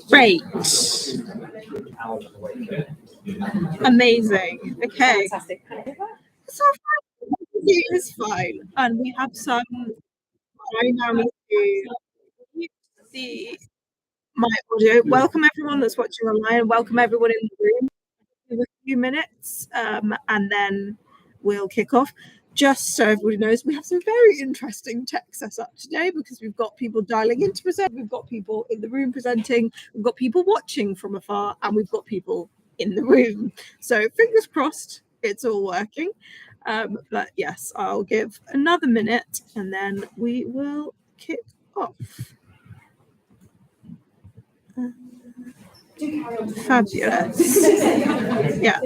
Great. Amazing. Okay. Fantastic. So it is fine. And we have some. I now need to see my audio. Welcome everyone that's watching online. Welcome everyone in the room. For a few minutes, and then we'll kick off. Just so everybody knows, we have some very interesting tech set up today because we've got people dialing in to present, we've got people in the room presenting, we've got people watching from afar, and we've got people in the room. So fingers crossed it's all working. But yes, I'll give another minute and then we will kick off. Fabulous. Yeah.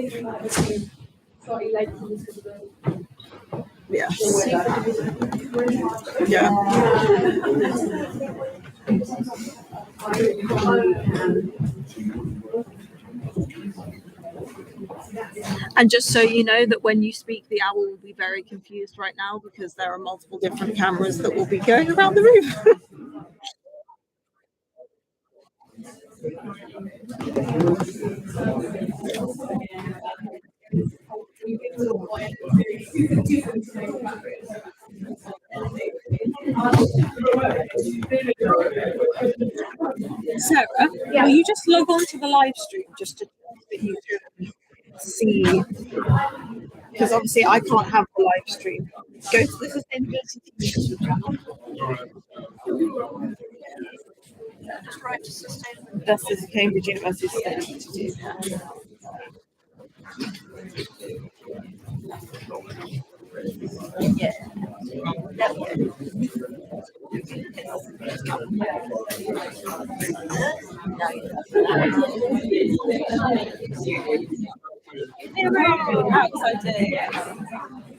Yes. Yeah. And just so you know that when you speak, the owl will be very confused right now because there are multiple different cameras that will be going around the room. Sarah, will you just log on to the live stream just to that you can see? Because obviously I can't have the live stream. Go to the sustainability team channel. Right to sustainability. That's the Cambridge University Sustainability team. Yeah. How exciting.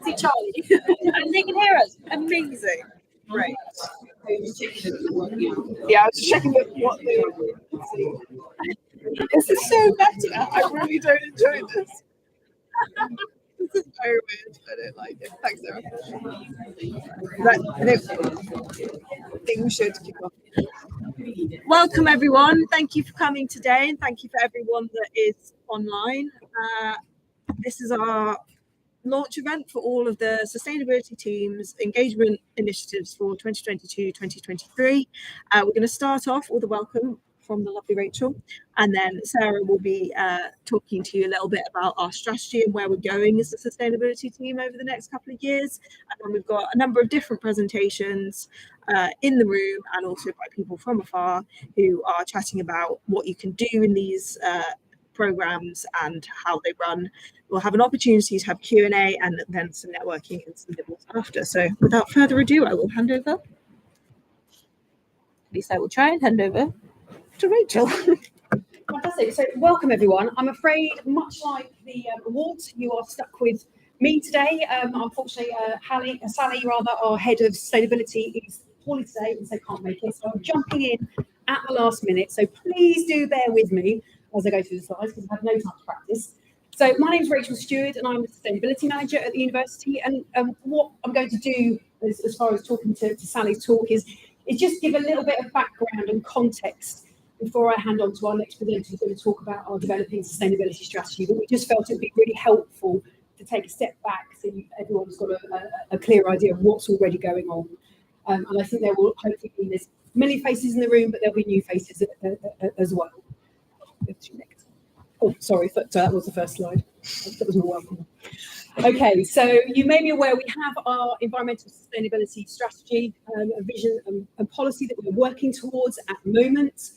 See Charlie. And they can hear us. Amazing. Great. Yeah, I was checking what they were saying. This is so meta. I really don't enjoy this. This is very weird. I don't like it. Thanks, Sarah. I think we should kick off. Welcome, everyone. Thank you for coming today, and thank you for everyone that is online. This is our launch event for all of the sustainability teams engagement initiatives for 2022-2023. We're going to start off with a welcome from the lovely Rachel, and then Sarah will be talking to you a little bit about our strategy and where we're going as a sustainability team over the next couple of years. And then we've got a number of different presentations in the room and also by people from afar who are chatting about what you can do in these programs and how they run. We'll have an opportunity to have Q&A and then some networking and some nibbles after. So without further ado, I will hand over. At least I will try and hand over to Rachel. Fantastic. So welcome everyone. I'm afraid, much like the awards, you are stuck with me today. Unfortunately, Sally, our head of sustainability, is poorly today and so can't make it. So I'm jumping in at the last minute. So please do bear with me as I go through the slides because I've had no time to practice. So my name is Rachel Stewart and I'm the sustainability manager at the university. And what I'm going to do as far as talking to Sally's talk is just give a little bit of background and context before I hand on to our next presenter who's going to talk about our developing sustainability strategy. But we just felt it would be really helpful to take a step back so everyone's got a clear idea of what's already going on. And I think there will hopefully be there's many faces in the room, but there'll be new faces as well. Oh, sorry, that was the first slide. That was more welcome. Okay, so you may be aware we have our environmental sustainability strategy, a vision and policy that we're working towards at the moment.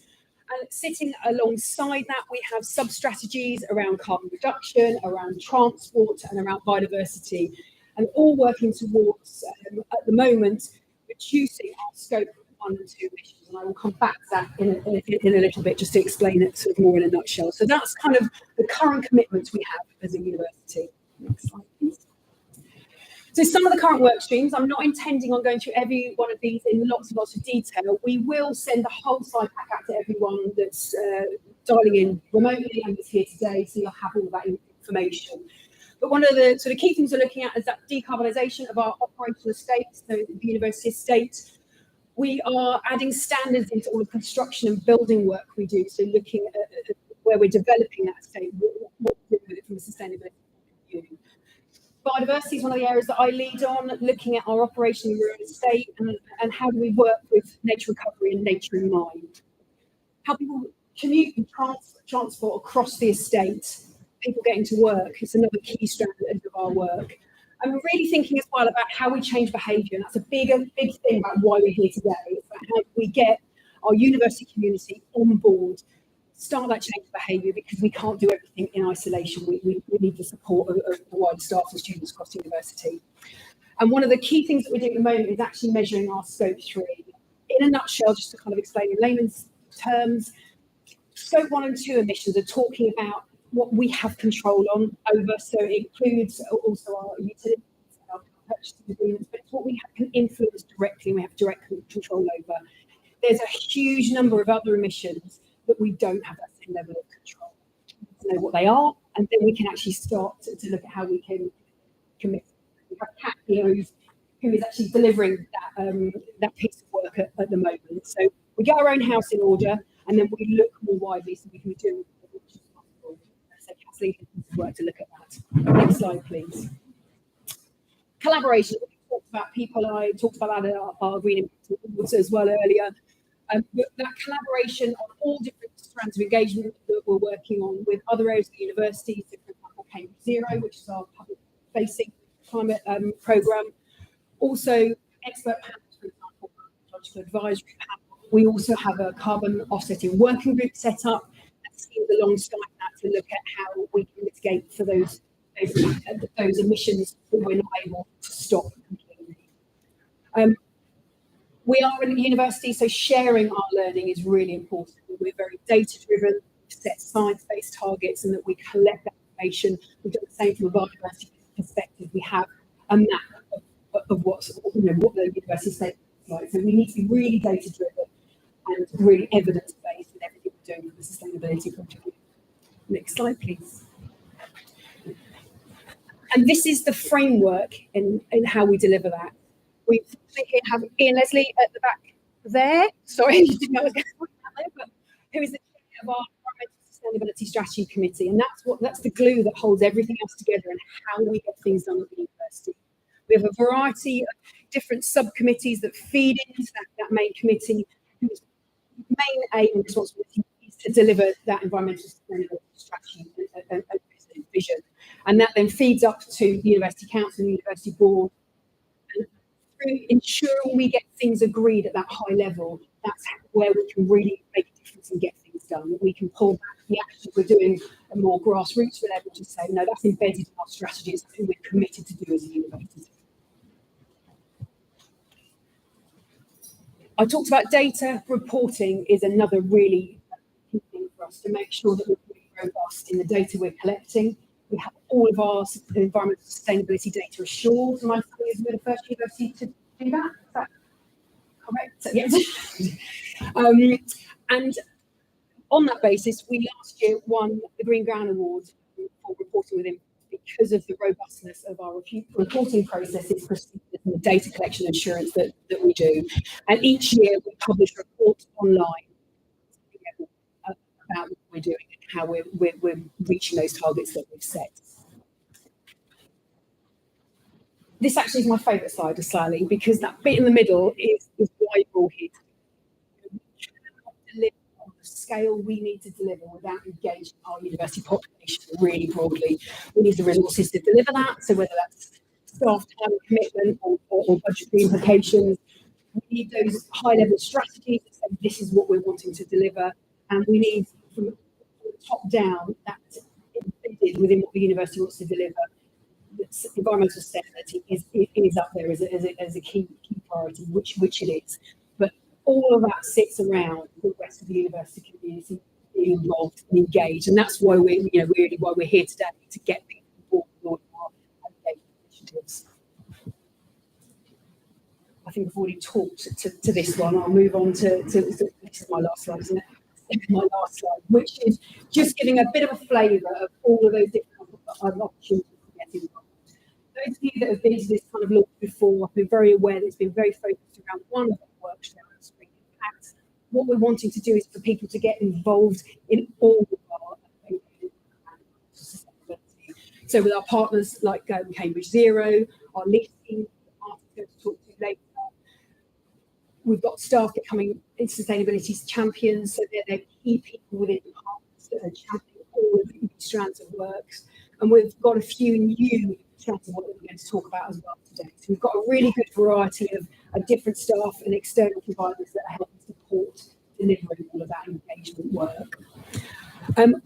And sitting alongside that, we have sub-strategies around carbon reduction, around transport, and around biodiversity, and all working towards, at the moment, reducing our scope 1 and 2 emissions. And I will come back to that in a little bit just to explain it sort of more in a nutshell. So that's kind of the current commitments we have as a university. Next slide, please. So some of the current work streams, I'm not intending on going through every one of these in lots and lots of detail. We will send the whole slide pack out to everyone that's dialing in remotely and is here today, so you'll have all that information. But one of the sort of key things we're looking at is that decarbonisation of our operational estate, so the university estate. We are adding standards into all the construction and building work we do. So looking at where we're developing that estate, what we're doing with it from a sustainability point of view. Biodiversity is one of the areas that I lead on, looking at our operation in real estate and how do we work with nature recovery and nature in mind. How people commute and transport across the estate, people getting to work, is another key strand of our work. And we're really thinking as well about how we change behaviour, and that's a big thing about why we're here today. It's about how we get our university community on board, start that change of behaviour, because we can't do everything in isolation. We need the support of the wider staff and students across the university. And one of the key things that we're doing at the moment is actually measuring our Scope 3. In a nutshell, just to kind of explain in layman's terms, Scope 1 and 2 emissions are talking about what we have control over, so it includes also our utilities and our purchasing agreements, but it's what we can influence directly and we have direct control over. There's a huge number of other emissions that we don't have that same level of control. To know what they are, and then we can actually start to look at how we can commit. We have Kat here who is actually delivering that piece of work at the moment. So we get our own house in order, and then we look more widely so we can do as much as possible. So Kat's leading a piece of work to look at that. Next slide, please. Collaboration. I talked about that at our Green Impact Awards as well earlier. But that collaboration on all different strands of engagement that we're working on with other areas of the university, so for example, Cambridge Zero, which is our public-facing climate programme. Also, expert panels, for example, ecological advisory panel. We also have a carbon offsetting working group set up that seems alongside that to look at how we can mitigate for those emissions that we're not able to stop completely. We are in the university, so sharing our learning is really important. We're very data-driven, set science-based targets, and that we collect that information. We've done the same from a biodiversity perspective. We have a map of what the university state looks like. So we need to be really data-driven and really evidence-based in everything we're doing from a sustainability point of view. Next slide, please. And this is the framework in how we deliver that. We here have Ian Leslie at the back there. Sorry, you didn't know I was going to put that there, but who is the chair of our Environmental Sustainability Strategy Committee, and that's the glue that holds everything else together and how we get things done at the university. We have a variety of different subcommittees that feed into that main committee, whose main aim and responsibility is to deliver that environmental sustainability strategy and vision, and that then feeds up to the University Council and the University Board. Through ensuring we get things agreed at that high level, that's where we can really make a difference and get things done. We can pull back the actions we're doing at a more grassroots level to say, no, that's embedded in our strategy. It's something we're committed to do as a university. I talked about data. Reporting is another really key thing for us to make sure that we're really robust in the data we're collecting. We have all of our environmental sustainability data assured. My family is the first university to do that. Is that correct? So, yes. And on that basis, we last year won the Green Ground Award for reporting with impact because of the robustness of our reporting processes, procedures, and the data collection assurance that we do. And each year we publish reports online about what we're doing and how we're reaching those targets that we've set. This actually is my favourite slide of Sally, because that bit in the middle is why we're all here. We cannot deliver on the scale we need to deliver without engaging our university population really broadly. We need the resources to deliver that, so whether that's staff time commitment or budgetary implications, we need those high-level strategies that say this is what we're wanting to deliver, and we need from the top down that's embedded within what the university wants to deliver. Environmental sustainability is up there as a key priority, which it is. But all of that sits around the rest of the university community being involved and engaged, and that's why we're here today, to get people on board with our engagement initiatives. I think I've already talked to this one. I'll move on to this is my last slide, isn't it? My last slide, which is just giving a bit of a flavour of all of those different opportunities to get involved. Those of you that have been to this kind of launch before have been very aware that it's been very focused around one of the workshops what we're wanting to do is for people to get involved in all of our sustainability. So with our partners like Cambridge Zero, our lead team, Martin's going to talk to later. We've got staff becoming sustainability champions, so they're key people within departments that are championing all of these strands of works. And we've got a few new strands of work that we're going to talk about as well today. So we've got a really good variety of different staff and external providers that are helping support delivering all of that engagement work.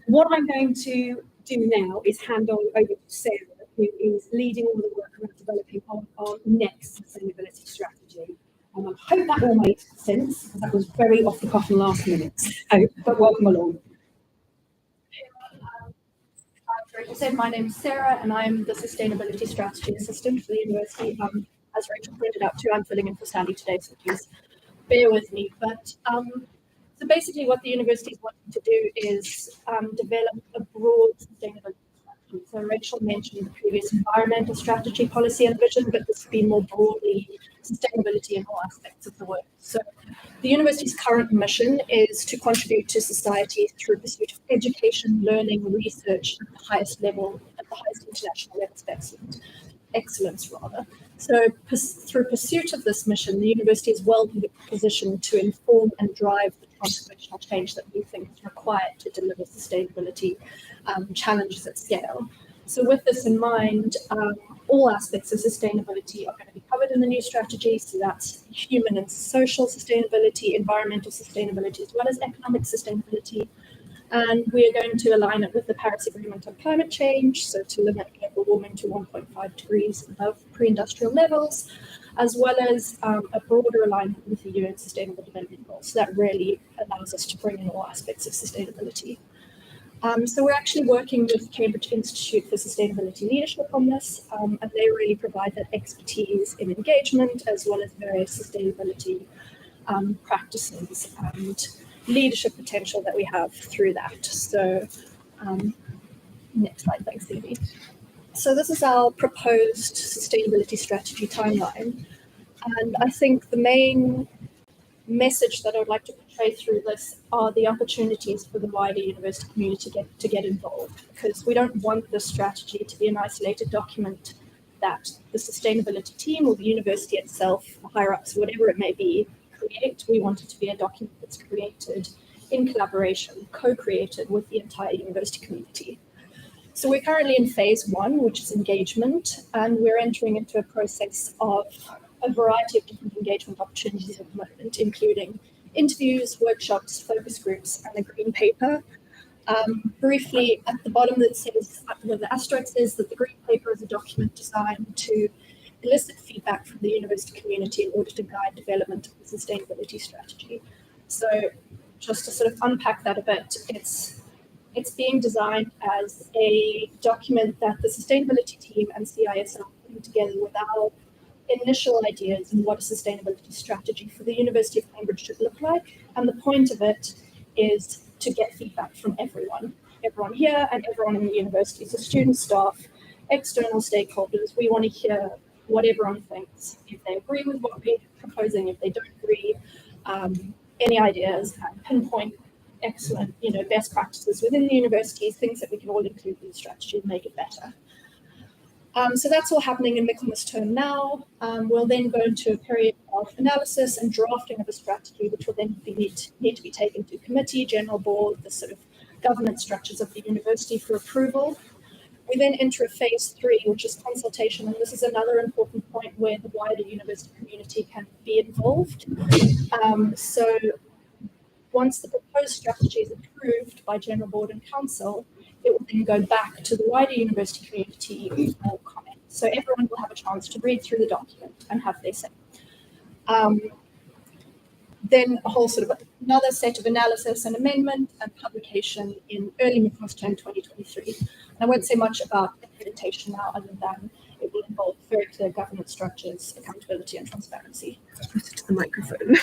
What I'm going to do now is hand on over to Sarah, who is leading all the work around developing our next sustainability strategy. I hope that all made sense. That was very off the cuff and last minute. But welcome along. As Rachel said, my name is Sarah, and I'm the Sustainability Strategy Assistant for the University. As Rachel pointed out too, I'm filling in for Sandy today, so please bear with me. But so basically what the university is wanting to do is develop a broad sustainability strategy. So Rachel mentioned the previous environmental strategy, policy and vision, but this would be more broadly sustainability in all aspects of the work. So the university's current mission is to contribute to society through pursuit of education, learning, research at the highest level, at the highest international levels of excellence rather. So through pursuit of this mission, the university is well positioned to inform and drive the transformational change that we think is required to deliver sustainability challenges at scale. So with this in mind, all aspects of sustainability are going to be covered in the new strategy. So that's human and social sustainability, environmental sustainability, as well as economic sustainability. And we are going to align it with the Paris Agreement on climate change, so to limit global warming to 1.5 degrees above pre-industrial levels, as well as a broader alignment with the UN Sustainable Development Goals. So that really allows us to bring in all aspects of sustainability. So we're actually working with Cambridge Institute for Sustainability Leadership on this, and they really provide that expertise in engagement as well as various sustainability practices and leadership potential that we have through that. So next slide, thanks, Evie. So this is our proposed sustainability strategy timeline. And I think the main message that I would like to portray through this are the opportunities for the wider university community to get involved, because we don't want this strategy to be an isolated document that the sustainability team or the university itself, the higher ups, whatever it may be, create. We want it to be a document that's created in collaboration, co-created with the entire university community. So we're currently in phase 1, which is engagement, and we're entering into a process of a variety of different engagement opportunities at the moment, including interviews, workshops, focus groups, and a green paper. Briefly, at the bottom that says, where the asterisk is, that the green paper is a document designed to elicit feedback from the university community in order to guide development of the sustainability strategy. So just to sort of unpack that a bit, it's being designed as a document that the sustainability team and CIS are putting together with our initial ideas on what a sustainability strategy for the University of Cambridge should look like. And the point of it is to get feedback from everyone here and everyone in the university. So students, staff, external stakeholders, we want to hear what everyone thinks. If they agree with what we're proposing, if they don't agree, any ideas, and pinpoint excellent, best practices within the university, things that we can all include in the strategy and make it better. So that's all happening in Michaelmas term now. We'll then go into a period of analysis and drafting of a strategy, which will then need to be taken to committee, general board, the sort of governance structures of the university for approval. We then enter a phase 3, which is consultation, and this is another important point where the wider university community can be involved. So once the proposed strategy is approved by general board and council, it will then go back to the wider university community for comment. So everyone will have a chance to read through the document and have their say. Then a whole sort of another set of analysis and amendment and publication in early Michaelmas term 2023. And I won't say much about accreditation now, other than it will involve very clear governance structures, accountability, and transparency. To the microphone.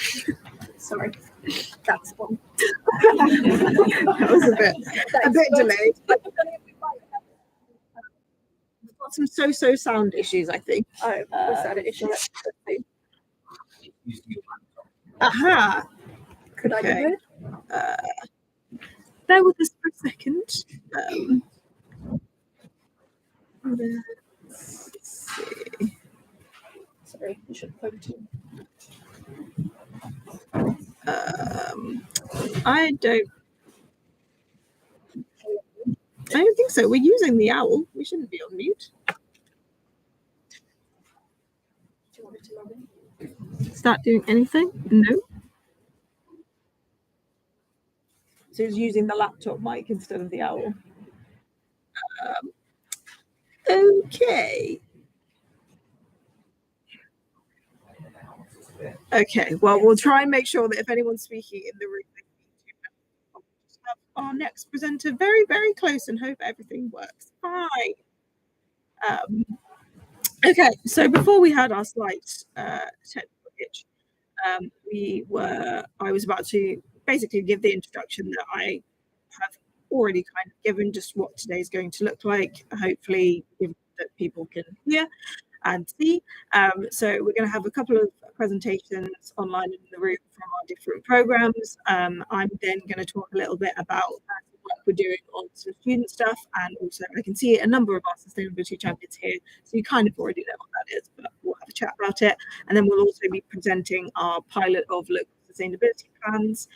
Sorry, that's one. That was a bit delayed. We've got some so sound issues, I think. Oh, was that an issue? Aha! Could I be Okay. heard? Bear with us for a second. Let's see. Sorry, I should phone too. I don't think so. We're using the owl. We shouldn't be on mute. Do you want me to log in? Start doing anything? No. So it's using the laptop mic instead of the owl. Okay. Okay. Well, we'll try and make sure that if anyone's speaking in the room, they need to we'll just have our next presenter very, very close and hope everything works fine. Okay. So before we had our slight technical hitch, I was about to basically give the introduction that I have already kind of given, just what today's going to look like, hopefully that people can hear and see. So we're going to have a couple of presentations online in the room from our different programs. I'm then going to talk a little bit about the work we're doing on some student stuff, and also I can see a number of our sustainability champions here, so you kind of already know what that is, but we'll have a chat about it. And then we'll also be presenting our pilot of local sustainability plans.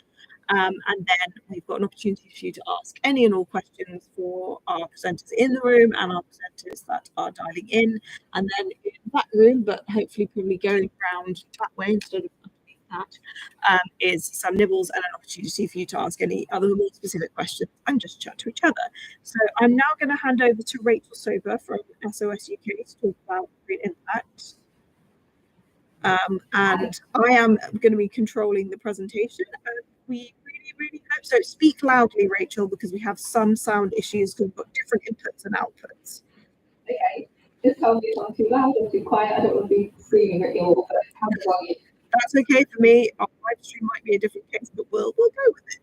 And then we've got an opportunity for you to ask any and all questions for our presenters in the room and our presenters that are dialing in. And then in that room, but hopefully probably going around that way instead of underneath that, is some nibbles and an opportunity for you to ask any other more specific questions and just chat to each other. So I'm now going to hand over to Rachel Sober from SOS UK to talk about Green Impact. And I am going to be controlling the presentation. We really hope so. Speak loudly, Rachel, because we have some sound issues because we've got different inputs and outputs. Okay, just tell me if I'm too loud or too quiet. I don't want to be screaming at you all, but how do I? That's okay for me. Our live stream might be a different case, but we'll go with it.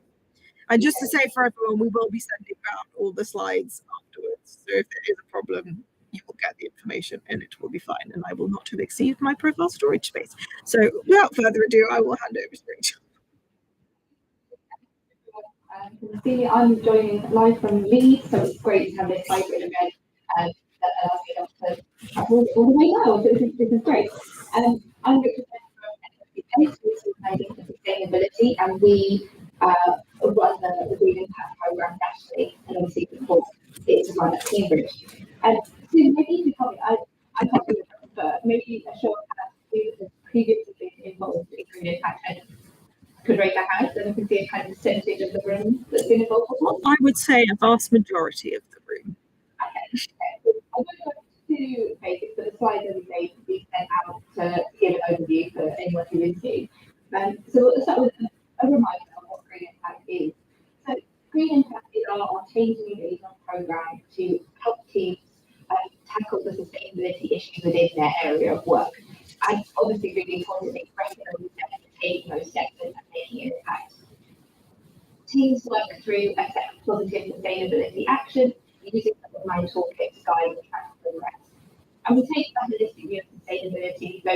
And just to say for everyone, we will be sending out all the slides afterwards. So if there is a problem, you will get the information and it will be fine. And I will not have exceeded my profile storage space. So without further ado, I will hand over to Rachel. I'm joining live from Leeds, so it's great to have this hybrid event that allows me to travel all the way now. This is great. I'm Richard from SOS for Sustainability, and we run the Green Impact Programme nationally, and obviously support it to run at Cambridge. And so maybe you could tell me, I can't do it, but maybe a short who has previously been involved in Green Impact and could raise their hand, and we can see a kind of percentage of the room that's been involved before. I would say a vast majority of the room. Okay. I'm going to go to basics, but the slides every day will be sent out to give an overview for anyone who is new. So we'll start with a reminder of what Green Impact is. So Green Impact is our change and engagement programme to help teams tackle the sustainability issues within their area of work. And obviously really importantly, recognizing taking those steps and making an impact. Teams work through a set of positive sustainability action using some of my toolkit to guide and track progress. And we take that holistic view of sustainability, so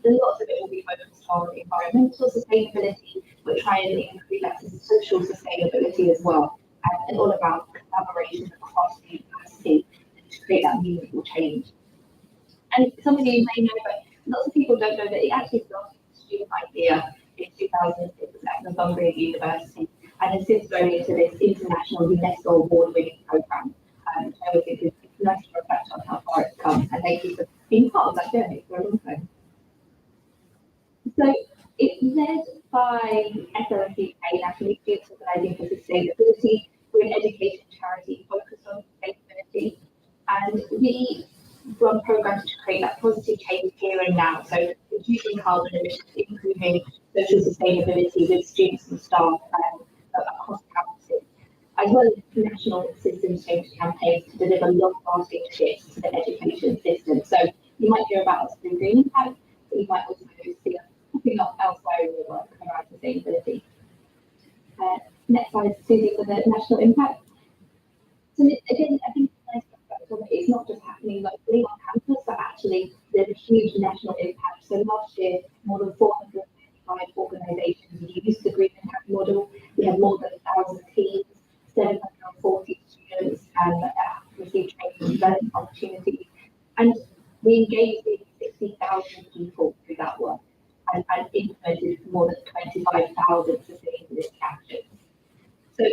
lots of it will be focused on environmental sustainability, but try and include that social sustainability as well, and all about collaboration across the university to create that meaningful change. And some of you may know, but lots of people don't know that it actually started as a student idea in 2006 at Northumbria University, and has since grown into this international UNESCO award-winning programme. So I think it's nice to reflect on how far it's come, and thank you for being part of that journey for a long time. So it's led by SOS UK, National Students Organising for Sustainability. We're an education charity focused on sustainability, and we run programs to create that positive change here and now. So reducing carbon emissions, improving social sustainability with students and staff across campuses, as well as national systems change campaigns to deliver long-lasting shifts to the education system. So you might hear about us through Green Impact, but you might also see us popping up elsewhere in the work around sustainability. Next slide, Susie, for the national impact. So again, I think it's not just happening locally on campus, but actually there's a huge national impact. So last year, more than 455 organisations use the Green Impact model. We have more than 1,000 teams, 740 students receive training and development opportunities, and we engaged in 60,000 people through that work and implemented more than 25,000 sustainability actions. So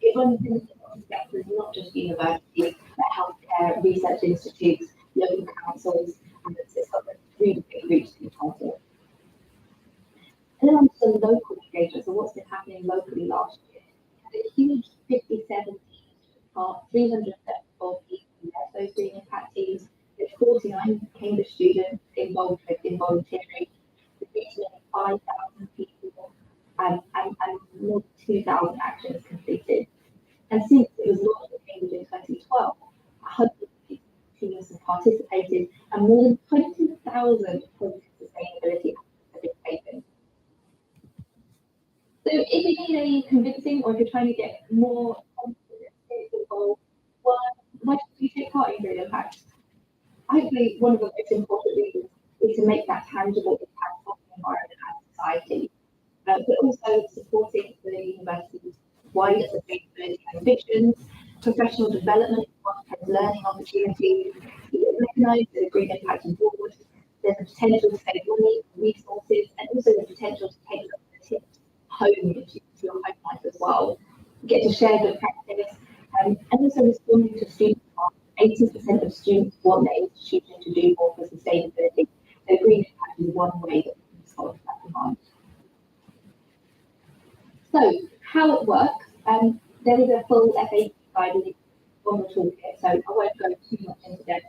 it runs in sectors, not just universities, but healthcare, research institutes, local councils, and it's got a really big reach to be part of. And then on to the local engagement, so what's been happening locally last year? We had a huge 57 teams part, 334 people led those Green Impact teams, with 49 Cambridge students involved in volunteering, with reaching 5,000 people and more than 2,000 actions completed. And since it was launched in Cambridge in 2012, 150 teams have participated and more than 20,000 positive sustainability actions have been taken. So if you need any convincing or if you're trying to get more confidence involved, why should you take part in Green Impact? Hopefully, one of the most important reasons is to make that tangible impact on the environment and society, but also supporting the university's wider sustainability ambitions, professional development, learning opportunities. You get recognised as a Green Impact Award. There's the potential to save money, resources, and also the potential to take some of the tips home into your home life as well. You get to share good practice and also responding to student demand. 80% of students want their institution to do more for sustainability. So Green Impact is one way that we can respond to that demand. So how it works, there is a full FAQ guide on the toolkit, so I won't go too much into depth,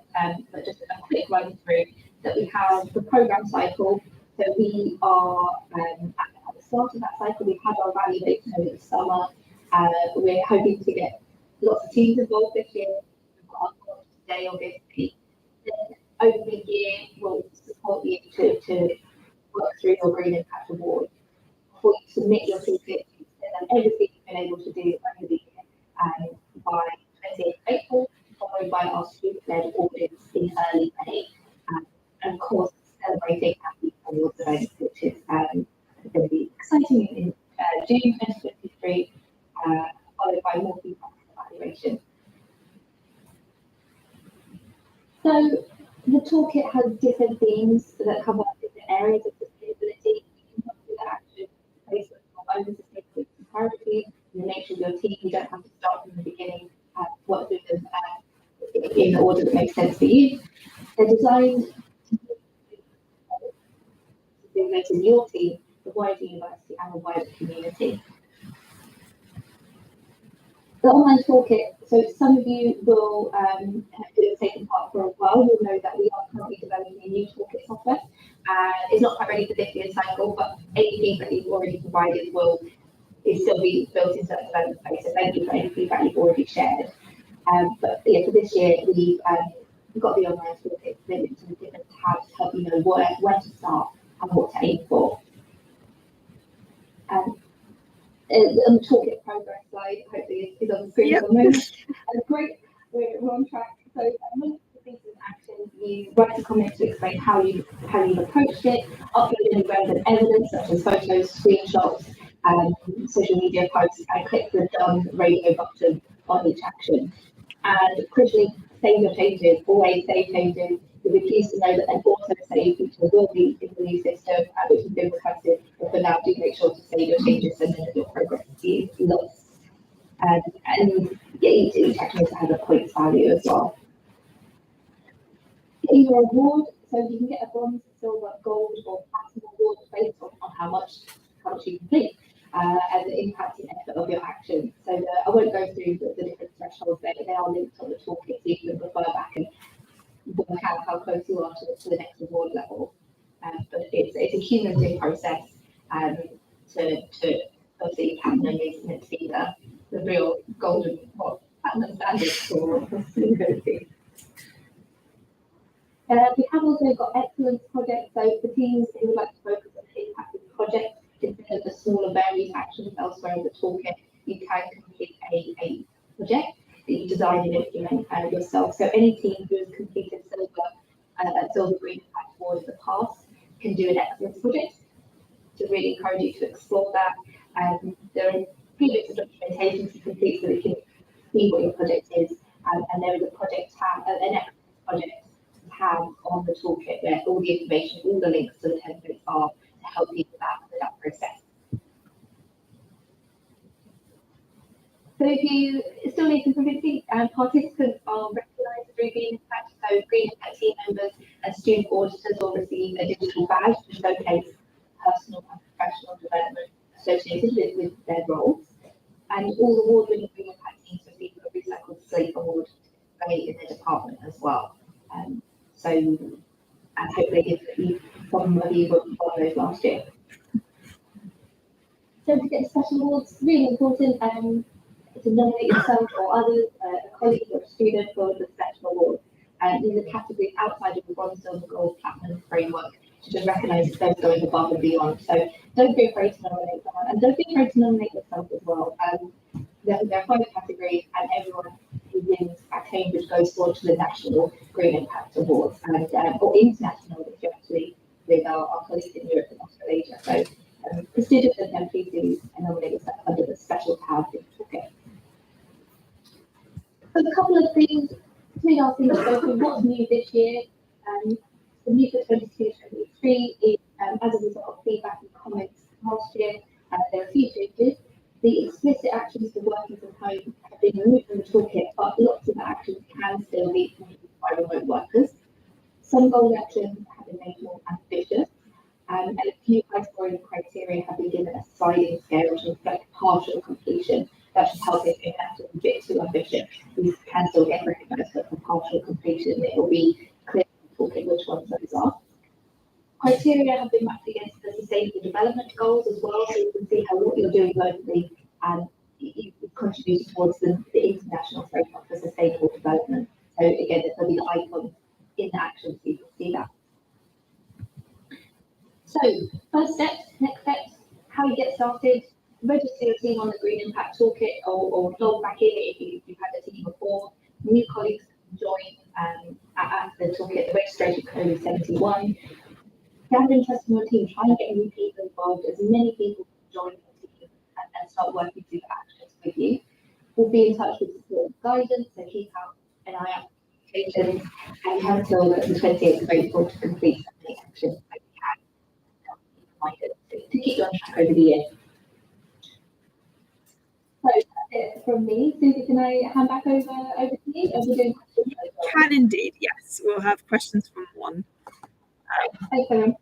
but just a quick run through that we have the programme cycle. So we are at the start of that cycle, we've had our validation over the summer. We're hoping to get lots of teams involved this year. We've got our course today, obviously. Then over the year, we'll support you to work through your Green Impact Award. Before you submit your toolkit, and everything you've been able to do over the year by 28th April, followed by our student-led audits in early May. And of course, celebrating Happy Awards event, which is going to be exciting in June 2023, followed by more feedback evaluation. So the toolkit has different themes that cover different areas of sustainability. You can do that action based on your own sustainability priorities, the nature of your team. You don't have to start from the beginning, work through them in the order that makes sense for you. They're designed to in your team, the wider university and the wider community. The online toolkit, so some of you will have taken part for a while, you'll know that we are currently developing a new toolkit software. It's not quite ready for this year's cycle, but any feedback you've already provided will still be built into that development phase. So thank you for any feedback you've already shared. But yeah, for this year, we've got the online toolkit linked to the different tabs to help you know where to start and what to aim for. On the toolkit progress slide, hopefully is on the screen at the moment. Great, we're on track. So amongst the pieces of action, you write a comment to explain how you've approached it, upload any relevant evidence such as photos, screenshots, social media posts, and click the done radio button on each action. And crucially, save your changes, always save changes. You'll be pleased to know that an auto-save feature will be in the new system, which has been requested. But for now, do make sure to save your changes and then your progress is lost. And yeah, each action also has a points value as well. Getting your award, so you can get a bronze, silver, gold, or platinum award based on how much you complete. And the impact and effort of your action. So I won't go through the different thresholds there, they are linked on the toolkit, so you can refer back and work out how close you are to the next award level. But it's a cumulative process to obviously platinum is meant to be the real golden platinum standard for sustainability. We have also got excellence projects, so for teams who would like to focus on the impact of the project instead of the smaller varied actions elsewhere in the toolkit, you can complete a project that you design and implement yourself. So any team who has completed Silver Green Impact Award in the past can do an excellence project. to really encourage you to explore that. There are few bits of documentation to complete so that you can see what your project is. And there is a project tab, an excellent project tab on the toolkit where all the information, all the links to the templates are to help you with that process. So if you still need some convincing, participants are recognised through Green Impact. So Green Impact team members and student auditors will receive a digital badge to showcase personal and professional development associated with their roles. And all award-winning Green Impact teams receive a Recycled Slate award to display in their department as well. And hopefully some of you won those last year. Don't forget the special awards, really important. To nominate yourself or others, a colleague or a student for the special award. And these are categories outside of the bronze, silver, gold, platinum framework to just recognise those going above and beyond. So don't be afraid to nominate someone, and don't be afraid to nominate yourself as well. There are 5 categories, and everyone who wins at Cambridge goes forward to the National Green Impact Awards or international, if you actually with our colleagues in Europe and Australasia. So prestigious, and please do nominate yourself under the special tab in the toolkit. So a couple of things, 2 last things to go through. What's new this year? The new for 22-23 is as a result of feedback and comments last year. There are a few changes. The explicit actions for working from home have been removed from the toolkit, but lots of actions can still be completed by remote workers. Some goal actions have been made more ambitious, and a few high scoring criteria have been given a sliding scale to reflect partial completion. That should help if that's a bit too ambitious. We can still get recognised for partial completion. It will be clear in the toolkit which ones those are. Criteria have been mapped against the sustainable development goals as well, so you can see how what you're doing locally and you contribute towards the international framework for sustainable development. So again, there'll be the icons in the action so you can see that. So first steps, next steps, how you get started. Register your team on the Green Impact Toolkit or log back in if you've had a team before. New colleagues can join at the toolkit. The registration code is 71. Gather interest in your team, try and get new people involved, as many people can join your team and start working through the actions with you. We'll be in touch with support and guidance, so keep out an eye out for applications, and you have until the 28th of April to complete as many actions that you can to keep you on track over the year. So that's it from me. Susie, can I hand back over to you? Are we doing questions? Can indeed, yes. We'll have questions from one. Thanks, everyone.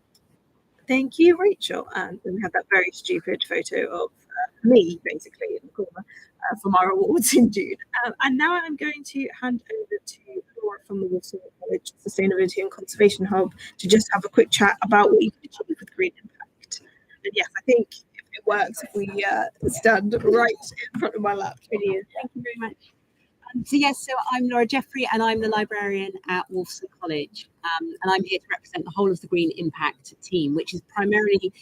Thank you, Rachel. And we have that very stupid photo of me, basically, in the corner from our awards in June. And now I'm going to hand over to Laura from the Wolfson College Sustainability and Conservation Hub to just have a quick chat about what you can achieve with Green Impact. And yes, I think if it works, if we stand right in front of my laptop. Thank you very much. So I'm Laura Jeffrey, and I'm the librarian at Wolfson College, and I'm here to represent the whole of the Green Impact team, which is primarily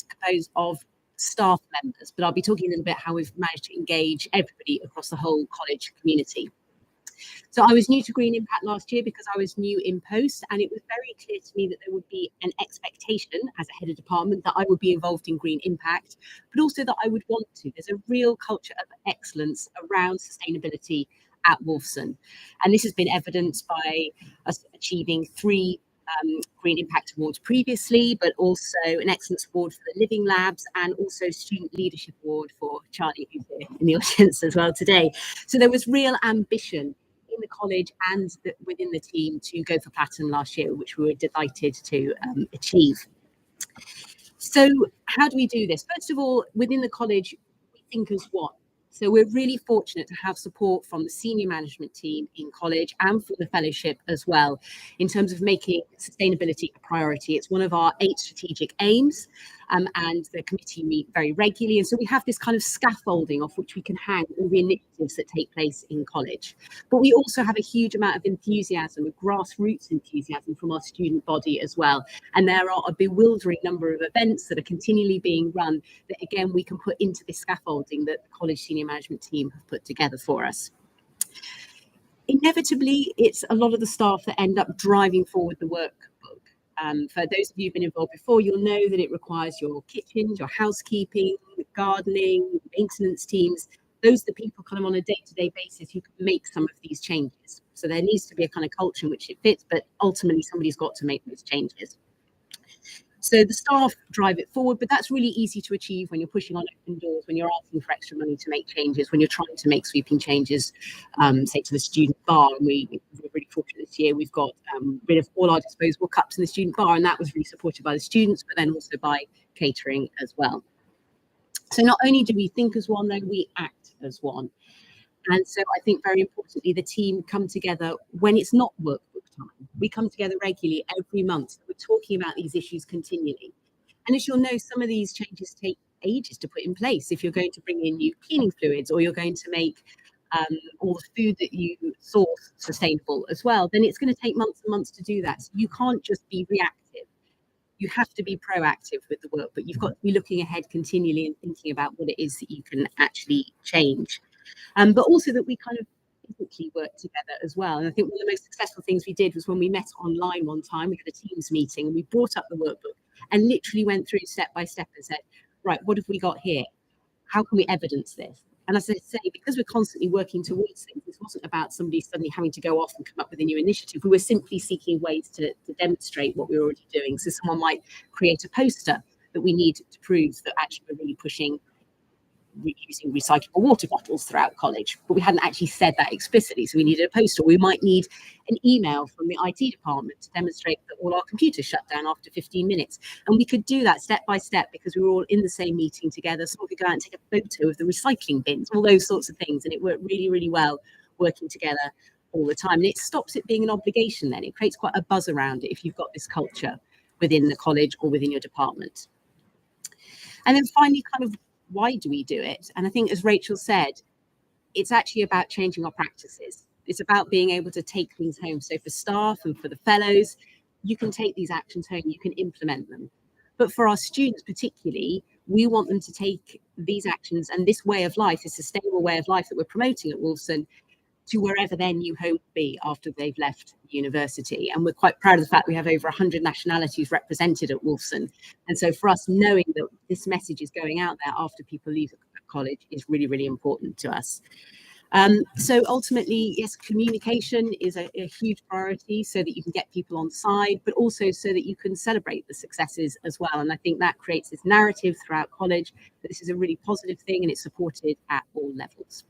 composed of staff members, but I'll be talking a little bit how we've managed to engage everybody across the whole college community. So I was new to Green Impact last year because I was new in post, and it was very clear to me that there would be an expectation as a head of department that I would be involved in Green Impact, but also that I would want to. There's a real culture of excellence around sustainability at Wolfson, and this has been evidenced by us achieving 3 Green Impact Awards previously, but also an Excellence Award for the Living Labs and also Student Leadership Award for Charlie, who's here in the audience as well today. So there was real ambition in the college and within the team to go for platinum last year, which we were delighted to achieve. So how do we do this? First of all, within the college, we think as one. So we're really fortunate to have support from the senior management team in college and from the fellowship as well, in terms of making sustainability a priority. It's one of our 8 strategic aims, and the committee meet very regularly. And so we have this kind of scaffolding off which we can hang all the initiatives that take place in college. But we also have a huge amount of enthusiasm, a grassroots enthusiasm from our student body as well. And there are a bewildering number of events that are continually being run that, again, we can put into this scaffolding that the college senior management team have put together for us. Inevitably, it's a lot of the staff that end up driving forward the workbook. For those of you who've been involved before, you'll know that it requires your kitchens, your housekeeping, gardening, maintenance teams. Those are the people kind of on a day-to-day basis who can make some of these changes. So there needs to be a kind of culture in which it fits, but ultimately somebody's got to make those changes. So the staff drive it forward, but that's really easy to achieve when you're pushing on open doors, when you're asking for extra money to make changes, when you're trying to make sweeping changes, say to the student bar. And we're really fortunate this year, we've got rid of all our disposable cups in the student bar, and that was really supported by the students, but then also by catering as well. So not only do we think as one, though, we act as one. And so I think very importantly, the team come together when it's not workbook time. We come together regularly every month. We're talking about these issues continually. And as you'll know, some of these changes take ages to put in place. If you're going to bring in new cleaning fluids, or you're going to make all the food that you source sustainable as well, then it's going to take months and months to do that. So you can't just be reactive. You have to be proactive with the work, but you've got to be looking ahead continually and thinking about what it is that you can actually change. But also that we kind of physically work together as well. And I think one of the most successful things we did was when we met online one time. We had a Teams meeting and we brought up the workbook and literally went through step by step and said, right, what have we got here? How can we evidence this? And as I say, because we're constantly working towards things, this wasn't about somebody suddenly having to go off and come up with a new initiative. We were simply seeking ways to demonstrate what we were already doing. So someone might create a poster that we need to prove that actually we're really pushing using recyclable water bottles throughout college, but we hadn't actually said that explicitly, so we needed a poster. We might need an email from the IT department to demonstrate that all our computers shut down after 15 minutes, and we could do that step by step because we were all in the same meeting together. So we could go out and take a photo of the recycling bins, all those sorts of things, and it worked really, really well working together all the time. And it stops it being an obligation then. It creates quite a buzz around it if you've got this culture within the college or within your department. And then finally, kind of, why do we do it? And I think, as Rachel said, it's actually about changing our practices. It's about being able to take things home. So for staff and for the fellows, you can take these actions home, you can implement them. But for our students particularly, we want them to take these actions and this way of life, this sustainable way of life that we're promoting at Wolfson, to wherever their new home will be after they've left university. And we're quite proud of the fact we have over 100 nationalities represented at Wolfson. And so for us, knowing that this message is going out there after people leave college is really, really important to us. So ultimately, yes, communication is a huge priority so that you can get people on side, but also so that you can celebrate the successes as well. And I think that creates this narrative throughout college that this is a really positive thing and it's supported at all levels.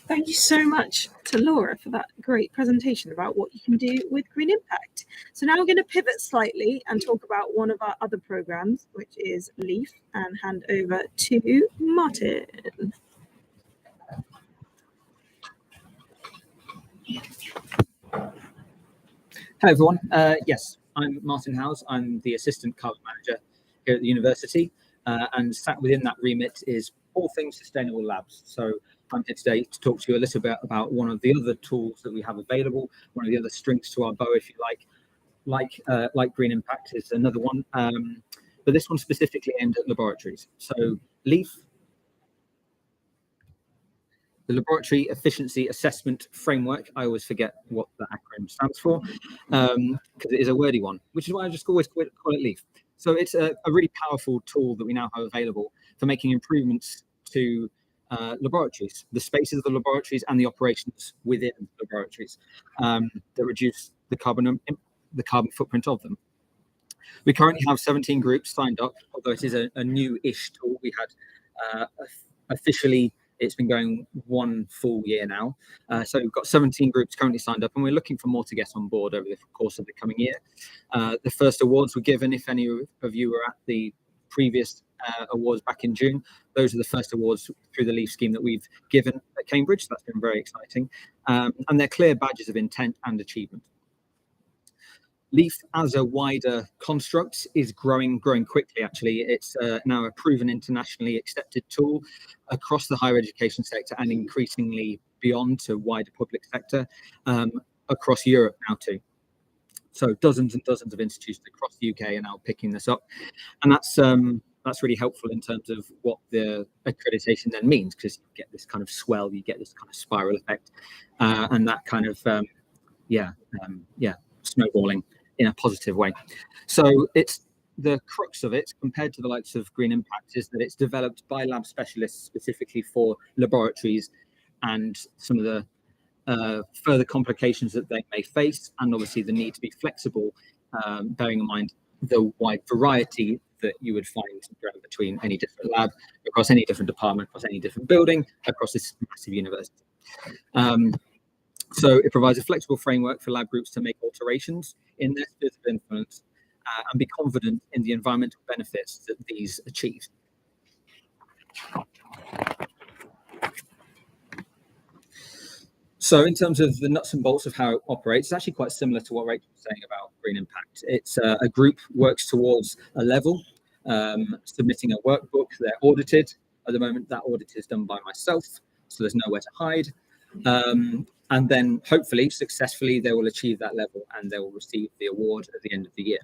Thank you so much to Laura for that great presentation about what you can do with Green Impact. So now we're going to pivot slightly and talk about one of our other programs, which is LEAF, and hand over to Martin. Hello everyone. Yes, I'm Martin Howes. I'm the Assistant Carbon Manager here at the university, and sat within that remit is all things sustainable labs. So I'm here today to talk to you a little bit about one of the other tools that we have available, one of the other strings to our bow, if you like Green Impact is another one, but this one specifically aimed at laboratories. So LEAF, the Laboratory Efficiency Assessment Framework. I always forget what the acronym stands for because it is a wordy one, which is why I just always call it LEAF. So it's a really powerful tool that we now have available for making improvements to laboratories, the spaces of the laboratories and the operations within laboratories that reduce the carbon footprint of them. We currently have 17 groups signed up, although it is a new-ish tool. We had officially, it's been going one full year now. So we've got 17 groups currently signed up, and we're looking for more to get on board over the course of the coming year. The first awards were given, if any of you were at the previous awards back in June. Those are the first awards through the LEAF scheme that we've given at Cambridge. So that's been very exciting. And they're clear badges of intent and achievement. LEAF as a wider construct is growing quickly, actually. It's now a proven internationally accepted tool across the higher education sector and increasingly beyond to wider public sector across Europe now too. So dozens and dozens of institutions across the UK are now picking this up. And that's that's really helpful in terms of what the accreditation then means, because you get this kind of swell, you get this kind of spiral effect, and that kind of snowballing in a positive way. So it's the crux of it, compared to the likes of Green Impact, is that it's developed by lab specialists specifically for laboratories and some of the further complications that they may face, and obviously the need to be flexible, bearing in mind the wide variety that you would find between any different lab, across any different department, across any different building, across this massive university. So it provides a flexible framework for lab groups to make alterations in their spheres of influence and be confident in the environmental benefits that these achieve. So in terms of the nuts and bolts of how it operates, it's actually quite similar to what Rachel was saying about Green Impact. It's a group works towards a level, submitting a workbook, they're audited. At the moment, that audit is done by myself, so there's nowhere to hide. And then hopefully, successfully, they will achieve that level and they will receive the award at the end of the year.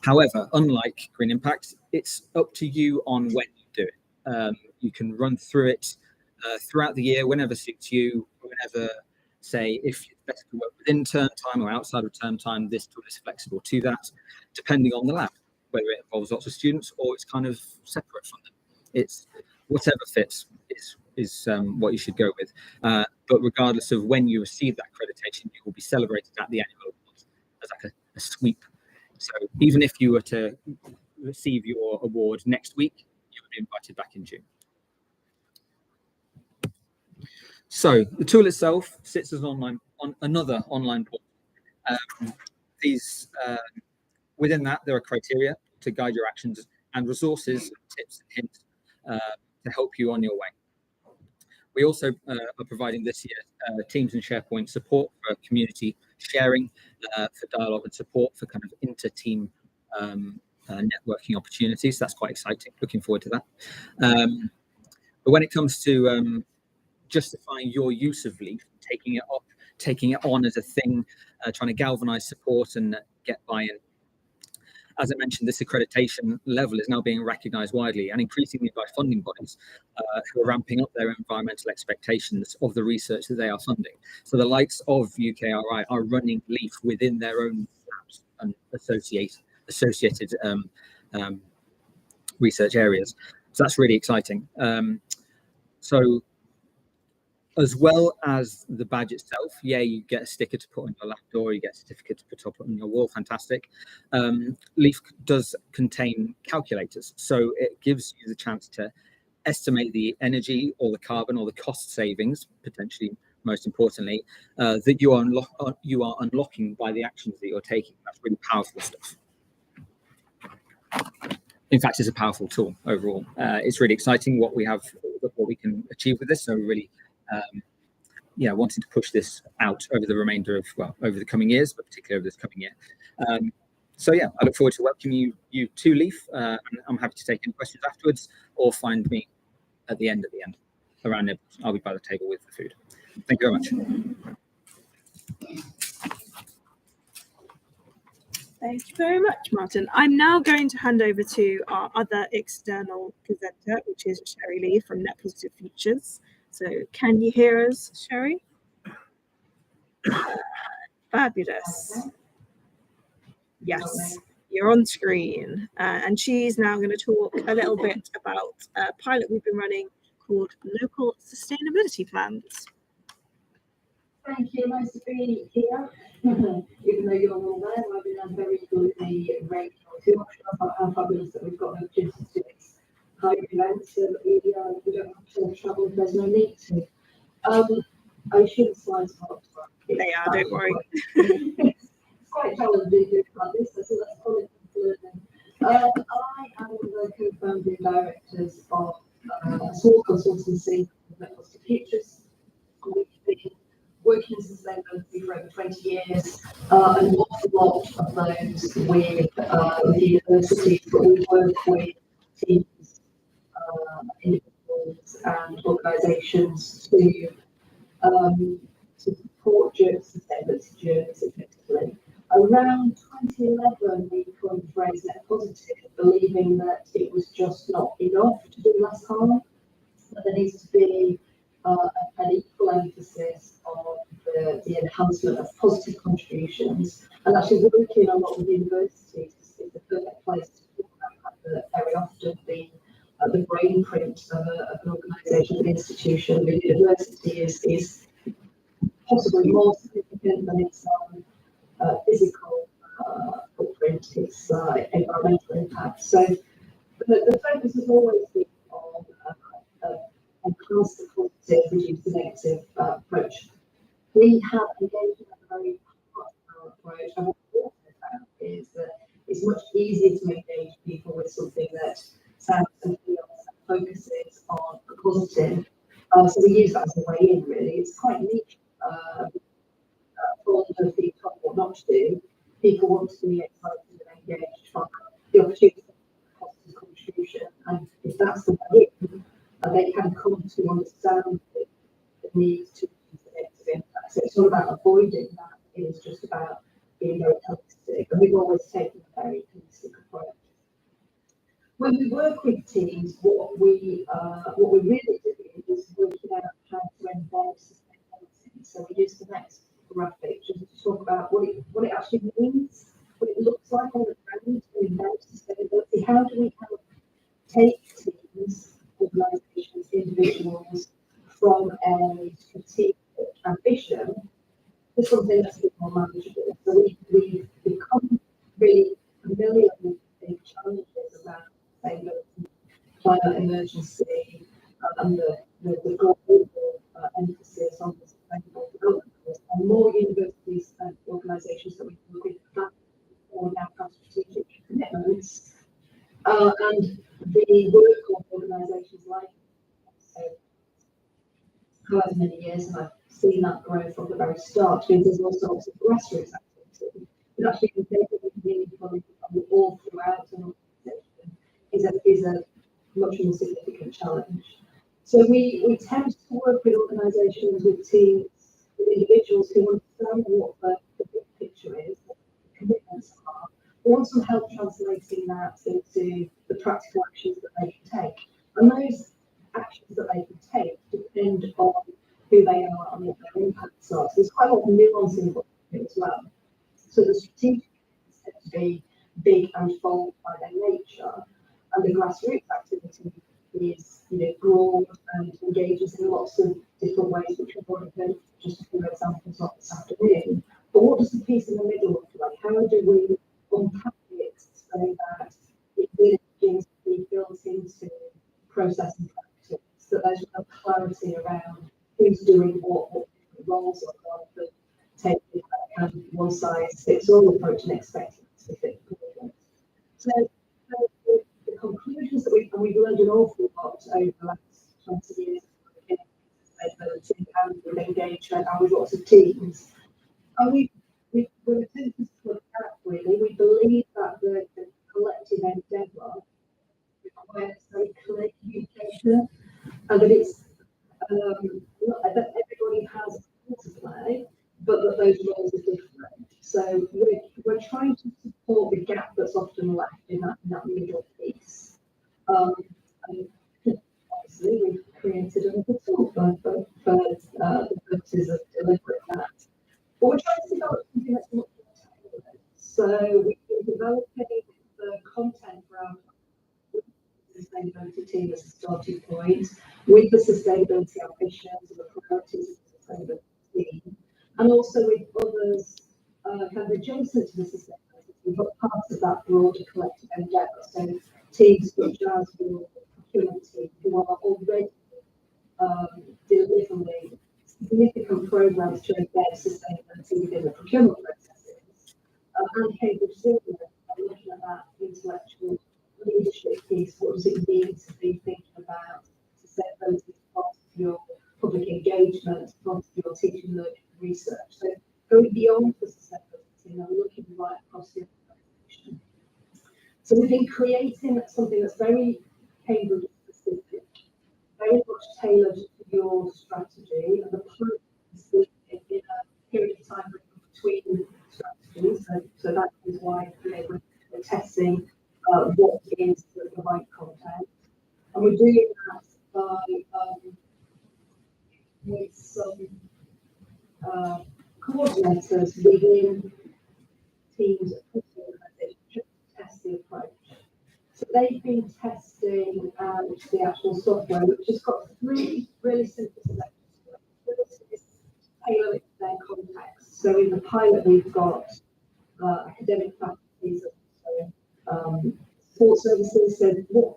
However, unlike Green Impact, it's up to you on when you do it. You can run through it throughout the year, whenever suits you, whenever, say, if it's best to work within term time or outside of term time, this tool is flexible to that, depending on the lab, whether it involves lots of students or it's kind of separate from them. It's whatever fits is what you should go with. But regardless of when you receive that accreditation, you will be celebrated at the annual awards as like a sweep. So even if you were to receive your award next week, you would be invited back in June. So the tool itself sits as on another online portal. Within that, there are criteria to guide your actions and resources, tips and hints to help you on your way. We also are providing this year Teams and SharePoint support for community sharing, for dialogue and support for kind of inter-team networking opportunities. That's quite exciting. Looking forward to that. But when it comes to justifying your use of Leaf, taking it on as a thing, trying to galvanize support and get buy-in. As I mentioned, this accreditation level is now being recognized widely and increasingly by funding bodies who are ramping up their environmental expectations of the research that they are funding. So the likes of UKRI are running Leaf within their own labs and associated research areas. So that's really exciting. So as well as the badge itself, yeah, you get a sticker to put on your lab door, you get a certificate to put up on your wall, fantastic. Leaf does contain calculators, so it gives you the chance to estimate the energy or the carbon or the cost savings, potentially most importantly, that you are unlocking by the actions that you're taking. That's really powerful stuff. In fact, it's a powerful tool overall. It's really exciting what we can achieve with this. So really, wanting to push this out over the remainder of, over the coming years, but particularly over this coming year. So yeah, I look forward to welcoming you to Leaf. And I'm happy to take any questions afterwards, or find me at the end around Nibbles. I'll be by the table with the food. Thank you very much. Thank you very much, Martin. I'm now going to hand over to our other external presenter, which is Sherry Lee from Net Positive Futures. So can you hear us, Sherry? Fabulous. Yes, you're on screen. And she's now going to talk a little bit about a pilot we've been running called Local Sustainability Plans. Thank you, nice to be here. Even though you're all there, I've been very good at the rate too much about how fabulous that we've got logistics, hybrid events, so that we don't have to travel if there's no need to. I should slides up. They are, don't worry. It's quite challenging doing like this, so let's call it learning. I am the co-founding directors of a small consultancy, Net Positive Futures. We've been working in sustainability for over 20 years, and a lot of those with the universities, but we work with teams, individuals and organisations to support sustainability journeys effectively. Around 2011, we coined the phrase net positive, believing that it was just not enough to do less harm, that there needs to be an equal emphasis on the enhancement of positive contributions. And actually working a lot with universities is the perfect place to talk about that very often the brain print of an organisation, an institution, a university is possibly more significant than its physical footprint, its environmental impact. So the focus has always been on enhance the positive, reduce the negative approach. We have engaged in a very hostile approach, and what we also found is that it's much easier to engage people with something that sounds and feels and focuses on the positive. So we use that as a way in, really. It's quite niche. For the being told what not to do, people want to be excited and engaged by the opportunity for positive contribution, and if that's the way in, they can come to understand the need to use the negative impact. So it's not about avoiding that, it is just about being very holistic, and we've always taken a very holistic approach. When we work with teams, what we really do is working out how to embed sustainability. So we use the next graphic just to talk about what it actually means, what it looks like on the ground to embed sustainability. How do we help take teams, organisations, individuals from a strategic ambition to something that's a bit more manageable? So we've become really familiar with the challenges around sustainability, climate emergency, and the global emphasis on the sustainable development. And more universities and organisations that we work with have now have strategic commitments. And the work of organisations like so however many years, and I've seen that grow from the very start, because there's all sorts of grassroots activity. But actually making meaningful all throughout an organisation is a much more significant challenge. So we tend to work with organisations, with teams, with individuals who understand what the big picture is, what the commitments are. We want some help translating that into the practical actions that they can take. And those actions that they can take depend on who they are and what their impacts are. So there's quite a lot of nuance involved in it as well. So the strategic tend to be big and bold by their nature, and the grassroots activity is broad and engages in lots of different ways, which we've already heard just a few examples of this afternoon. But what does the piece in the middle look like? How do we unpack it so that it really begins to be built into process and practice, that there's no clarity around who's doing what different roles are, rather than taking that kind of one size fits all approach and expecting to fit the So the conclusions that we've learned an awful lot over the last 20 years in sustainability and with engagement and with lots of teams. And we're attempting to put that really. We believe that the collective endeavour requires very clear communication, and that it's that everybody has a role to play, but that those roles are different. So we're trying to support the gap that's often left in that middle piece. And obviously we've created another tool for the purposes of delivering that. But we're trying to develop something that's much more tailored. So we've been developing the content for our sustainability team as a starting point, with the sustainability ambitions and the priorities of the sustainability team, and also with others kind of adjacent to the sustainability team, but parts of that broader collective endeavour. So teams such as your procurement team, who are already delivering significant programs to embed sustainability within the procurement processes, and Cambridge Zero are looking at that intellectual leadership piece. What does it mean to be thinking about sustainability as part of your public engagement, part of your teaching, learning, research? So going beyond the sustainability and looking right across the organisation. So we've been creating something that's very Cambridge specific, very much tailored to your strategy, and the plan is in a period of time between strategy strategy. So that is why we're testing what is the right content. And we're doing that by with some coordinators within teams across the organisation just to test the approach. So they've been testing the actual software, which has got three really simple selections. First is tailor it to their context. So in the pilot, we've got academic faculties, support services. So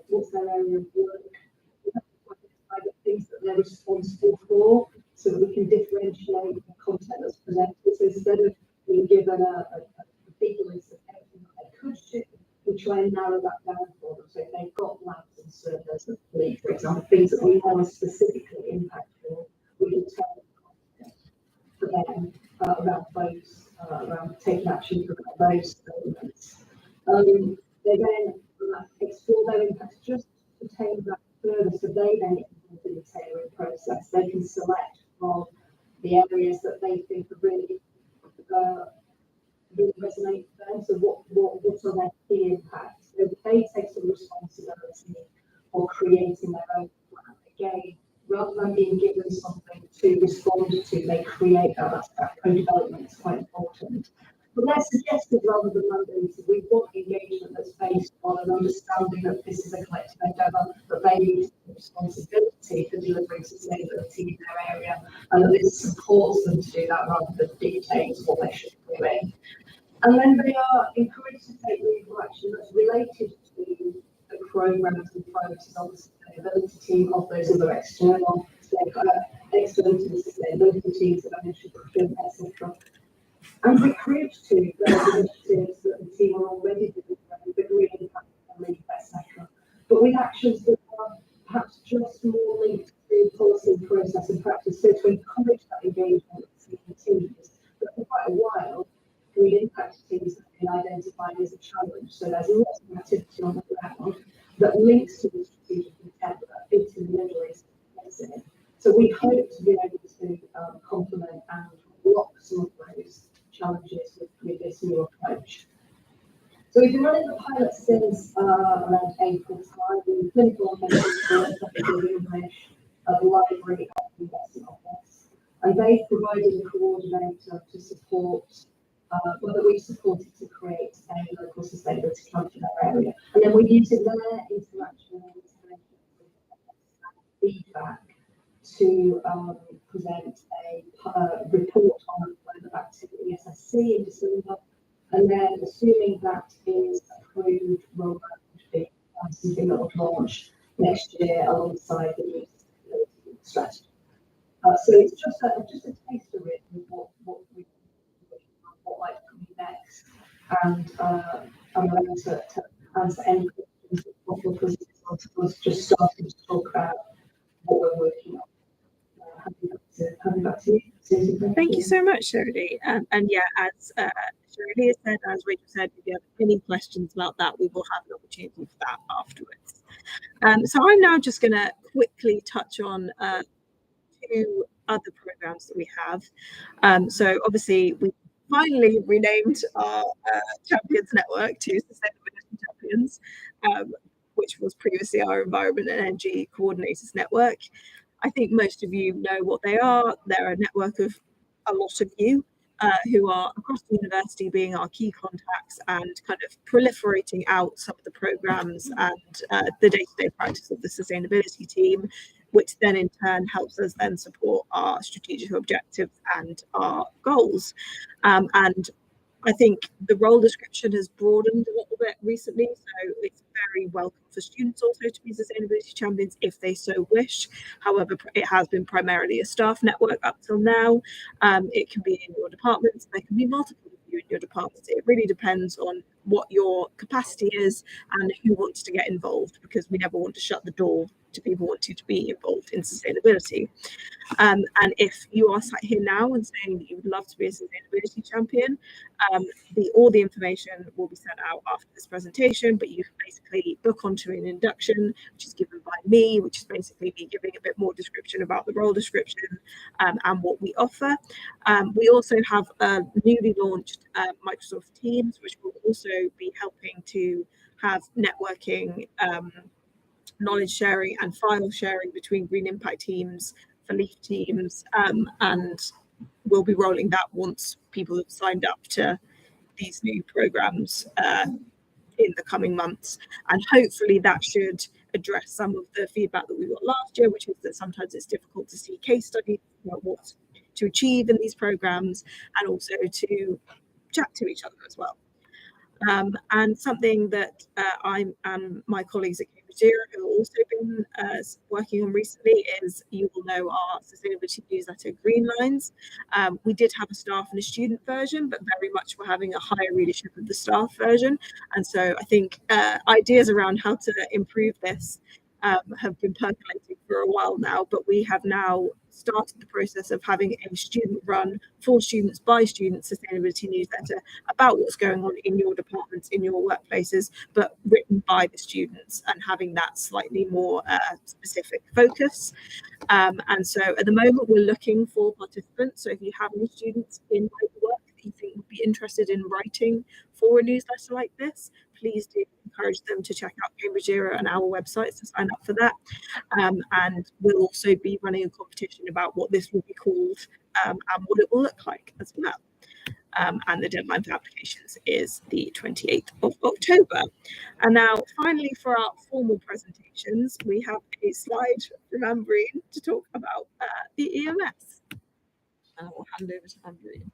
what's their area of work? We have to identify the things that they're responsible for, so that we can differentiate the content that's presented. So instead of being given a big list of everything that they could do, we try and narrow that down for them. So if they've got labs and servers and fleet, for example, things that we know are specifically impactful, we can tell them for them around those, around taking action for those elements. They then explore their impacts just to take that further, so they then get involved in the tailoring process. They can select from the areas that they think are really resonate with them. So what are their key impacts? So they take some responsibility for creating their own plan. Again, rather than being given something to respond to, they create that. That co-development is quite important. But they're suggested rather than mandated. We want engagement that's based on an understanding that this is a collective endeavour, that they need responsibility for delivering sustainability in their area, and that this supports them to do that rather than dictates what they should be doing. And then they are encouraged to take legal action that's related to the programs and priorities of the sustainability team, of those other external external to the sustainability teams that I mentioned, procurement, etc. And recruit to those initiatives that the team are already doing, the green impact, etc. But with actions that are perhaps just more linked to policy, process, and practice, so to encourage that engagement with the teams. But for quite a while, green impact teams have been identified as a challenge. So there's lots of activity on the ground that links to the strategic intent that fits in the middle is missing. So we hope to be able to complement and block some of those challenges with this new approach. So we've been running the pilot since around April time in clinical and English, the library and the investment office. And they've provided a coordinator to support that we've supported to create a local sustainability plan for their area. And then we're using their interaction and feedback to present a report on the plan of activity SSC in December. And then assuming that is approved, rollback would be something that will launch next year alongside the new sustainability strategy. So it's just a taster of it with what might come next, and I'm going to answer any questions that possible, because it was just starting to talk about what we're working on. Handing back to you, Susie. Thank you so much, Shirley. And yeah, as Shirley has said, as Rachel said, if you have any questions about that, we will have an opportunity for that afterwards. So I'm now just going to quickly touch on two other programs that we have. So obviously we finally renamed our Champions Network to Sustainability Champions, which was previously our Environment and Energy Coordinators Network. I think most of you know what they are. They're a network of a lot of you who are across the university being our key contacts and kind of proliferating out some of the programs and the day-to-day practice of the sustainability team, which then in turn helps us then support our strategic objectives and our goals. And I think the role description has broadened a little bit recently, so it's very welcome for students also to be sustainability champions if they so wish. However, it has been primarily a staff network up till now. It can be in your departments, there can be multiple of you in your departments. It really depends on what your capacity is and who wants to get involved, because we never want to shut the door to people wanting to be involved in sustainability. And if you are sat here now and saying that you would love to be a sustainability champion, all the information will be sent out after this presentation, but you can basically book onto an induction, which is given by me, which is basically me giving a bit more description about the role description and what we offer. We also have a newly launched Microsoft Teams, which will also be helping to have networking, knowledge sharing and file sharing between Green Impact teams, for LEAF teams, and we'll be rolling that once people have signed up to these new programs in the coming months. And hopefully that should address some of the feedback that we got last year, which is that sometimes it's difficult to see case studies about what to achieve in these programs, and also to chat to each other as well. And something that I'm and my colleagues at Cambridge Zero have also been working on recently is, you will know, our sustainability newsletter Green Lines. We did have a staff and a student version, but very much we're having a higher readership of the staff version. And so I think ideas around how to improve this have been percolating for a while now, but we have now started the process of having a student run, for students by students, sustainability newsletter about what's going on in your departments, in your workplaces, but written by the students, and having that slightly more specific focus. And so at the moment we're looking for participants. So if you have any students in work that you think would be interested in writing for a newsletter like this, please do encourage them to check out Cambridge Zero and our websites to sign up for that. And we'll also be running a competition about what this will be called and what it will look like as well. And the deadline for applications is the 28th of October. And now, finally, for our formal presentations, we have a slide from Ambreen to talk about the EMS. And I will hand over to Ambreen.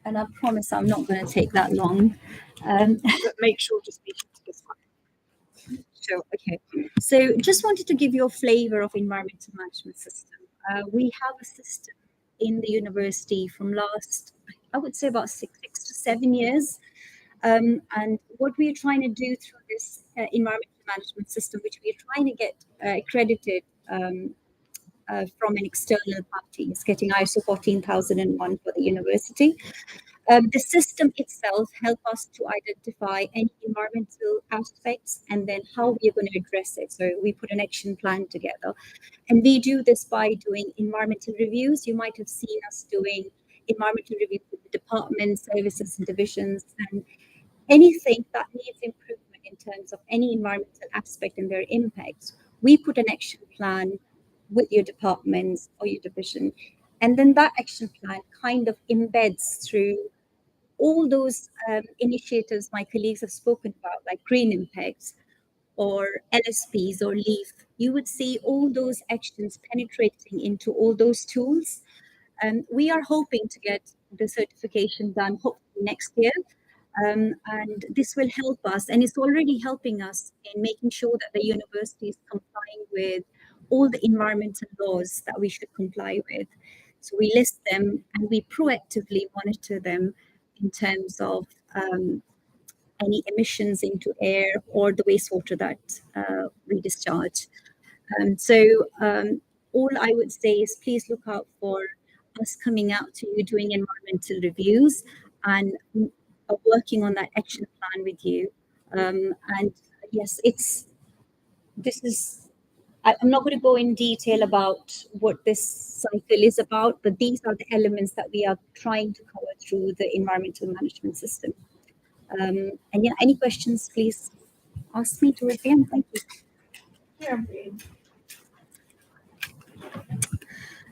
And I promise I'm not going to take that long. But make sure to speak to this one. Sure, okay. So just wanted to give you a flavor of environmental management system. We have a system in the university from last, I would say about six to 7 years. And what we are trying to do through this environmental management system, which we are trying to get accredited from an external party, is getting ISO 14001 for the university. The system itself helps us to identify any environmental aspects and then how we are going to address it. So we put an action plan together, and we do this by doing environmental reviews. You might have seen us doing environmental reviews with the departments, services and divisions, and anything that needs improvement in terms of any environmental aspect and their impacts. We put an action plan with your departments or your division, and then that action plan kind of embeds through all those initiatives my colleagues have spoken about, like Green Impacts or LSPs or LEAF. You would see all those actions penetrating into all those tools. And we are hoping to get the certification done hopefully next year. And this will help us, and it's already helping us in making sure that the university is complying with all the environmental laws that we should comply with. So we list them and we proactively monitor them in terms of any emissions into air or the wastewater that we discharge. All I would say is please look out for us coming out to you, doing environmental reviews and working on that action plan with you. And yes, I'm not going to go in detail about what this cycle is about, but these are the elements that we are trying to cover through the environmental management system. And yeah, any questions, please ask me towards the end. Thank you. Yeah.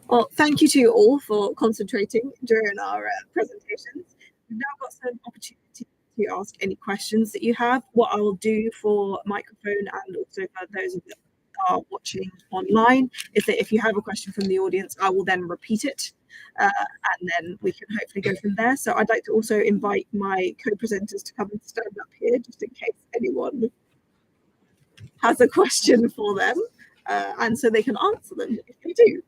Well, thank you to you all for concentrating during our presentations. We've now got some opportunity to ask any questions that you have. What I will do for microphone and also for those that are watching online is that if you have a question from the audience, I will then repeat it and then we can hopefully go from there. So I'd like to also invite my co-presenters to come and stand up here just in case anyone has a question for them and so they can answer them if they do.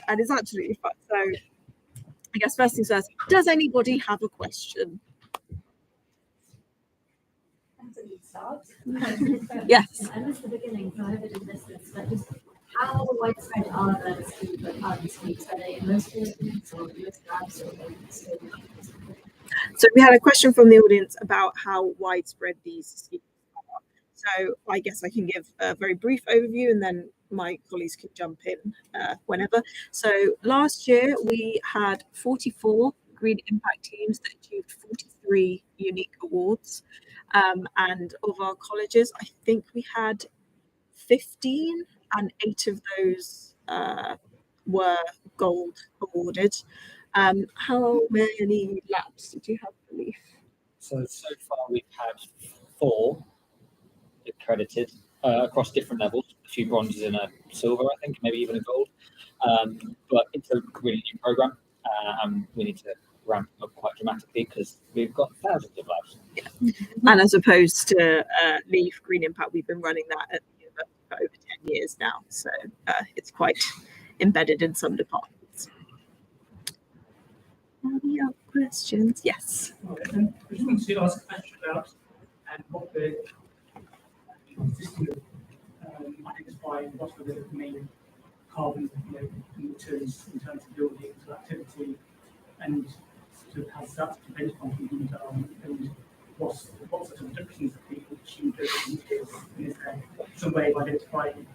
And it's absolutely fun. So I guess first things first, does anybody have a question? start. Yes. I missed the beginning, so I hope I didn't miss this, but just how widespread are those speaks? Are they in most buildings or most labs or So we had a question from the audience about how widespread these schemes are. So I guess I can give a very brief overview and then my colleagues can jump in whenever. So last year we had 44 green impact teams that achieved 43 unique awards. And of our colleges, I think we had 15 and 8 of those were gold awarded. How many labs did you have, Leaf? So far we've had 4 accredited across different levels, a few bronzes and a silver, I think, maybe even a gold. But it's a really new program, and we need to ramp up quite dramatically because we've got thousands of labs. And as opposed to Leaf Green Impact, we've been running that at the university for over 10 years now. So it's quite embedded in some departments. Any other questions? Yes. Okay. I just wanted to ask a question about what the system of identifying what are the main carbon emitters in terms of buildings or activity, and sort of has that benchmarking been done, and what sort of reductions have people achieved over the years, and is there some way of identifying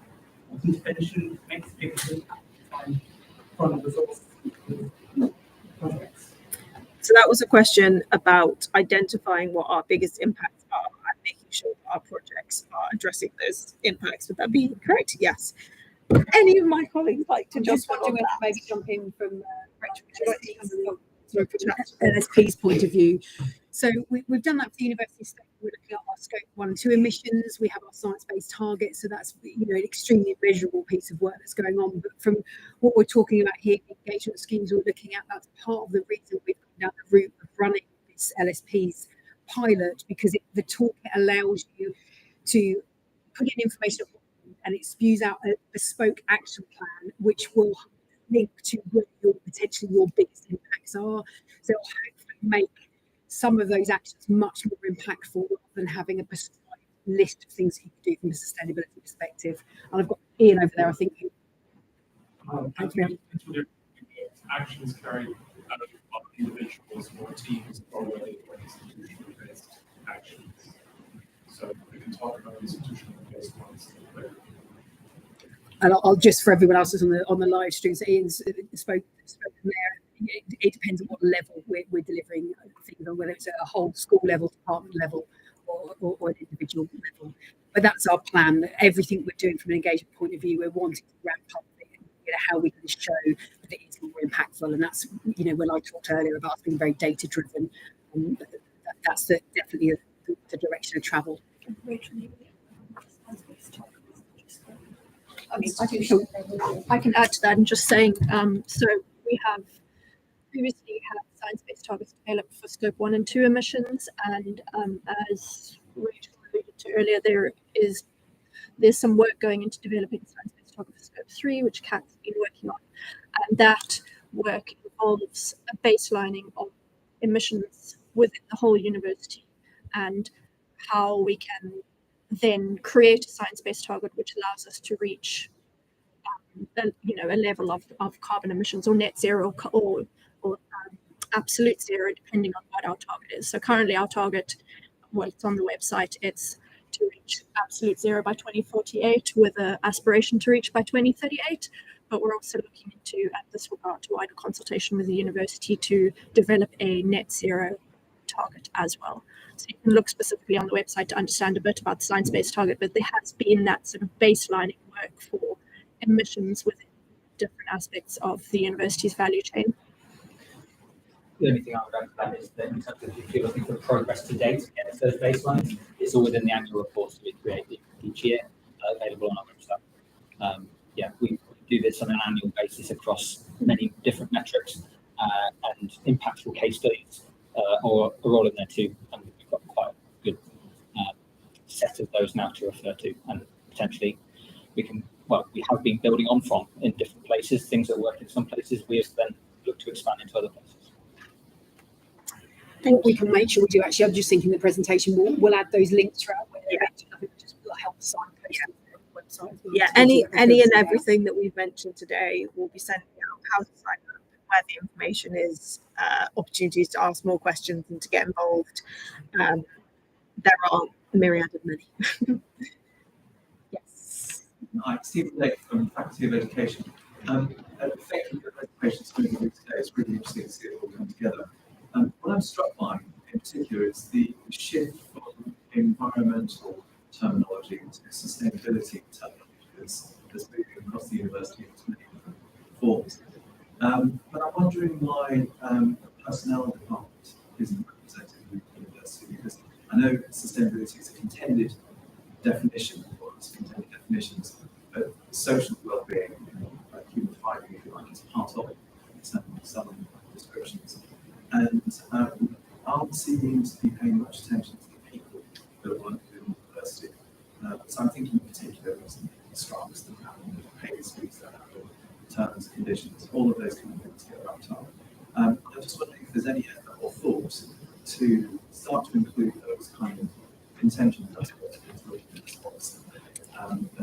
what intervention makes a bigger impact from resources projects? So that was a question about identifying what our biggest impacts are and making sure that our projects are addressing those impacts. Would that be correct? Yes. Any of my colleagues like to jump Just want to on that? maybe jump in from Sorry, LSP's point of view. So we've done that for the university scope. We're looking at our scope 1 and 2 emissions. We have our science-based targets, so that's an extremely measurable piece of work that's going on. But from what we're talking about here, the engagement schemes we're looking at, that's part of the reason we've gone down the route of running this LSP's pilot, because the toolkit allows you to put in information and it spews out a bespoke action plan, which will link to where potentially your biggest impacts are. So it'll hopefully make some of those actions much more impactful rather than having a prescribed list of things that you can do from a sustainability perspective. And I've got Ian over there, I think. Actions carried out of individuals or teams or whether they're institutional-based actions. So we can talk about institutional-based ones later. And I'll just, for everyone else who's on the live stream, so Ian's spoken there. It depends on what level we're delivering things on, whether it's at a whole school level, department level, or an individual level. But that's our plan. Everything we're doing from an engagement point of view, we're wanting to ramp up how we can show that it is more impactful. And that's, when I talked earlier about being very data driven, that's definitely the direction of travel. I can add to that and just saying, so we have previously had science-based targets developed for scope 1 and 2 emissions, and as Rachel alluded to earlier, there's some work going into developing science-based target for scope 3, which Kat's been working on, and that work involves a baselining of emissions within the whole university and how we can then create a science-based target which allows us to reach a level of carbon emissions or net zero or absolute zero, depending on what our target is. So currently our target, well, it's on the website, it's to reach absolute zero by 2048 with an aspiration to reach by 2038. But we're also looking into, at this regard, to wider consultation with the university to develop a net zero target as well. So you can look specifically on the website to understand a bit about the science-based target, but there has been that sort of baselining work for emissions within different aspects of the university's value chain. The only thing I would add to that is that in terms of if you're looking for progress to date against those baselines, it's all within the annual reports that we create each year, available on our website. We do this on an annual basis across many different metrics, and impactful case studies are all in there too. And we've got quite a good set of those now to refer to, and potentially we have been building on from in different places. Things that work in some places, we have then looked to expand into other places. I think we can make sure we do actually, I'm just thinking the presentation, we'll add those links throughout I think just help signpost the website. Yeah, any and everything that we've mentioned today will be sent out, how to sign up, where the information is, opportunities to ask more questions and to get involved. There are a myriad of many. Yes. Hi, Stephen Lake from Faculty of Education. Thank you for the presentation today. It's really interesting to see it all come together. What I'm struck by in particular is the shift from environmental terminology to sustainability terminology that's moving across the university into many different forms. But I'm wondering why the personnel department isn't represented in the university, because I know sustainability is a contended definition, or it's contended definitions, but social well-being, like human thriving, if you like, is part of it in some descriptions. And aren't seeming to be paying much attention to the people that work within the university. So I'm thinking in particular of strikes that happen, pay disputes that happen, terms, conditions, all of those kind of things get wrapped up. I'm just wondering if there's any effort or thought to start to include those kind of intentions as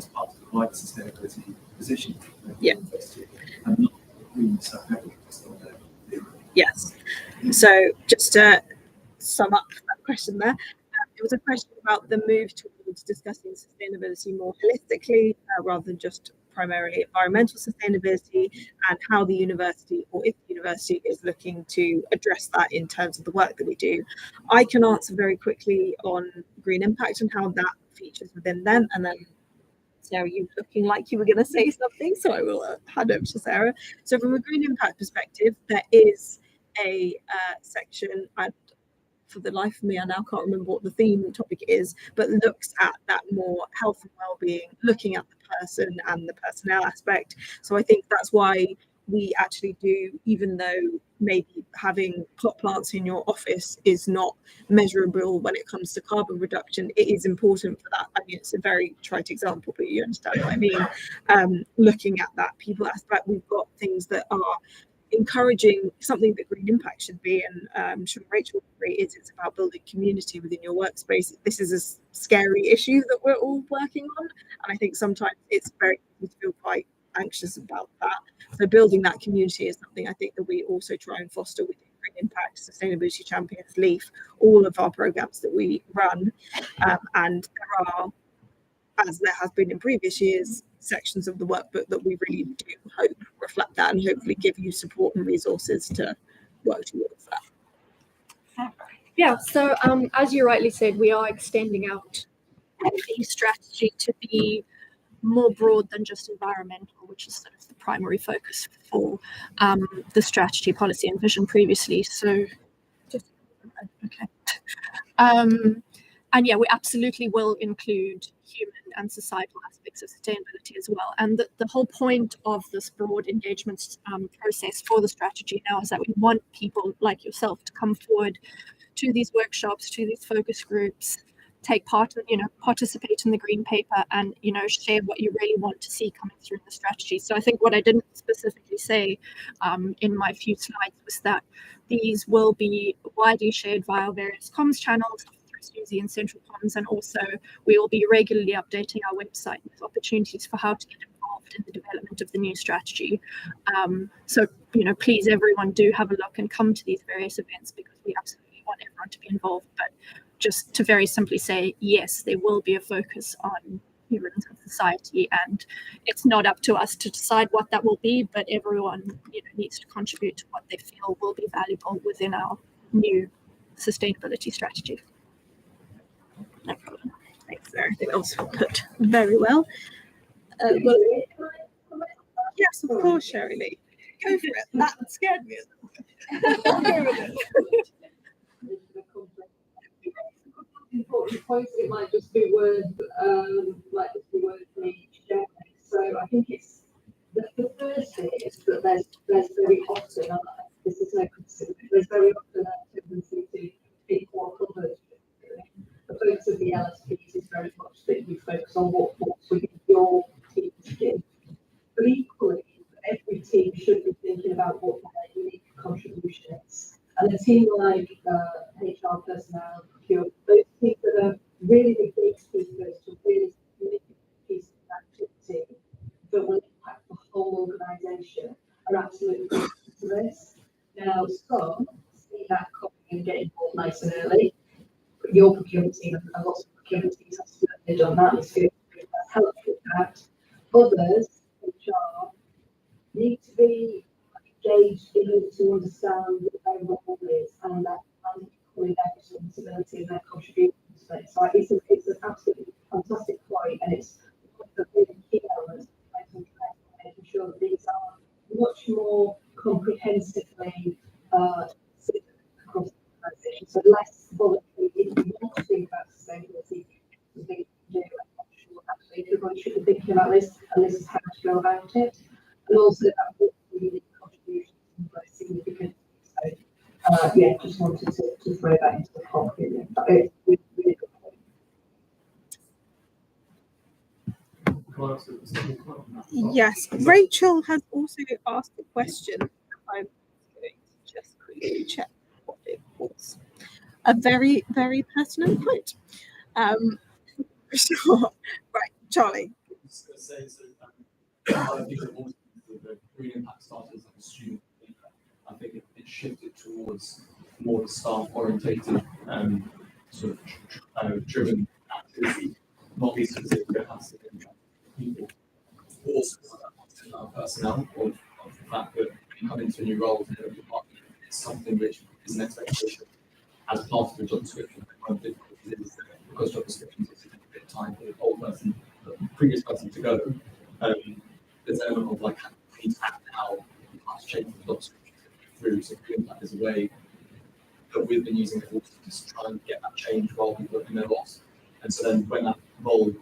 part of the wider sustainability position of the university, and not being so heavily just on the Yes. So just to sum up that question there, it was a question about the move towards discussing sustainability more holistically, rather than just primarily environmental sustainability, and how the university, or if the university, is looking to address that in terms of the work that we do. I can answer very quickly on green impact and how that features within them, and then Sarah, you looking like you were going to say something, so I will hand over to Sarah. So from a green impact perspective, there is a section, and for the life of me, I now can't remember what the theme topic is, but looks at that more health and well-being, looking at the person and the personnel aspect. So I think that's why we actually do, even though maybe having pot plants in your office is not measurable when it comes to carbon reduction, it is important for that. I mean, it's a very trite example, but you understand what I mean. Looking at that people aspect, we've got things that are encouraging something that green impact should be, and I'm sure Rachel will agree, is it's about building community within your workspace. This is a scary issue that we're all working on, and I think sometimes it's very easy to feel quite anxious about that. So building that community is something I think that we also try and foster within Green Impact, Sustainability Champions, LEAF, all of our programs that we run. And there are, as there has been in previous years, sections of the workbook that we really do hope reflect that and hopefully give you support and resources to work towards that. Yeah, so as you rightly said, we are extending out the strategy to be more broad than just environmental, which is sort of the primary focus for the strategy, policy and vision previously. So, okay. And yeah, we absolutely will include human and societal aspects of sustainability as well. And the whole point of this broad engagement process for the strategy now is that we want people like yourself to come forward to these workshops, to these focus groups, take part, participate in the green paper, and share what you really want to see coming through in the strategy. So I think what I didn't specifically say in my few slides was that these will be widely shared via various comms channels through Suzy and Central Comms, and also we will be regularly updating our website with opportunities for how to get involved in the development of the new strategy. So please, everyone, do have a look and come to these various events, because we absolutely want everyone to be involved. But just to very simply say, yes, there will be a focus on humans and society, and it's not up to us to decide what that will be, but everyone needs to contribute to what they feel will be valuable within our new sustainability strategy. No problem. Thanks, Sarah. I think that was put very well. Yes, of course, Sherry Lee. Go for it. That scared me a little bit. I'll go with it. Important points, it might just be worth me sharing. So I think it's the first thing is that there's very often, this is no criticism, there's very often a tendency to be more covered. The focus of the LSPs is very much that you focus on what's within your team's skin. But equally, every team should be thinking about what their unique contribution is. And a team like HR personnel, those teams that are really big teams education are absolutely critical to this. Now, some see that coming and get involved nice and early. But your procurement team and lots of procurement teams have certainly done that. It's good. That's helped with that. Others, HR, need to be engaged in order to understand what their role is and that and equally their responsibility and their contribution to it. So it's an absolutely fantastic point, and it's one of the really key elements of making sure that these are much more comprehensively considered across the organisation. So less voluntary. If you want to think about sustainability, something you can do. I'm not sure actually everybody should be thinking about this, and this is how to go about it. And also that really contributions and very significant. So yeah, just wanted to throw that into the pot really. But it's really good point. Yes, Rachel has also asked a question. I'm going to just quickly check what it was. A very, very pertinent point. Sure. Right, Charlie. I was going to say, so I think the green impact started as like a student paper. I think it shifted towards more staff orientated sort of driven activity, not least because it has to impact people. Also, personnel of the fact that you come into a new role in a department, it's something which is an expectation as part of the job description. One of the difficulties is that because job descriptions are taking a bit of time for the old person, the previous person to go, there's an element of like how you have to change the job description through. So green impact is a way that we've been using it also to try and get that change while people are in their loss. And so then when that role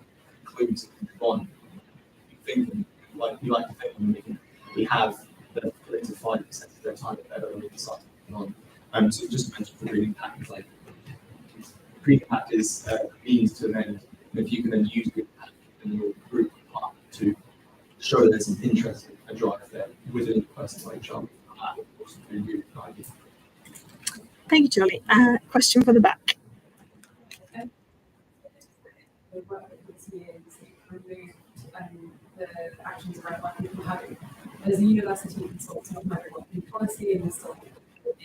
concludes and move on, you like to think we have the collective 5% of their time that they're only deciding on. So just mentioned the green impact is like green impact is a means to an end. And if you can then use green impact in your group part to show that there's an interest and drive there within the personal HR, that would also be a really good idea. Thank you, Charlie. Question from the back. The work that this year is removed the actions around working from home. As a university consultant on hybrid working policy and this sort of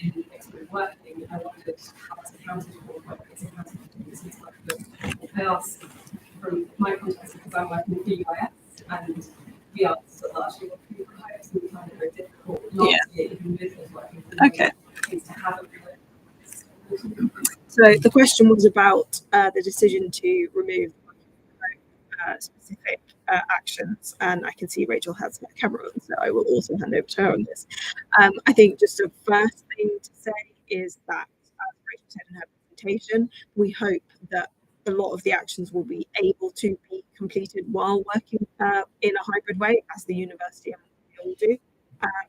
in expert working, I wondered how it's accounted for, whether it's accounted for this is I asked from my context because I'm working with DUIS and we are so largely working from home, so we find it very difficult last year, even with us working from home, is to have a So the question was about the decision to remove specific actions, and I can see Rachel has her camera on, so I will also hand over to her on this. I think just the first thing to say is that, as Rachel said in her presentation, we hope that a lot of the actions will be able to be completed while working in a hybrid way, as the university and we all do.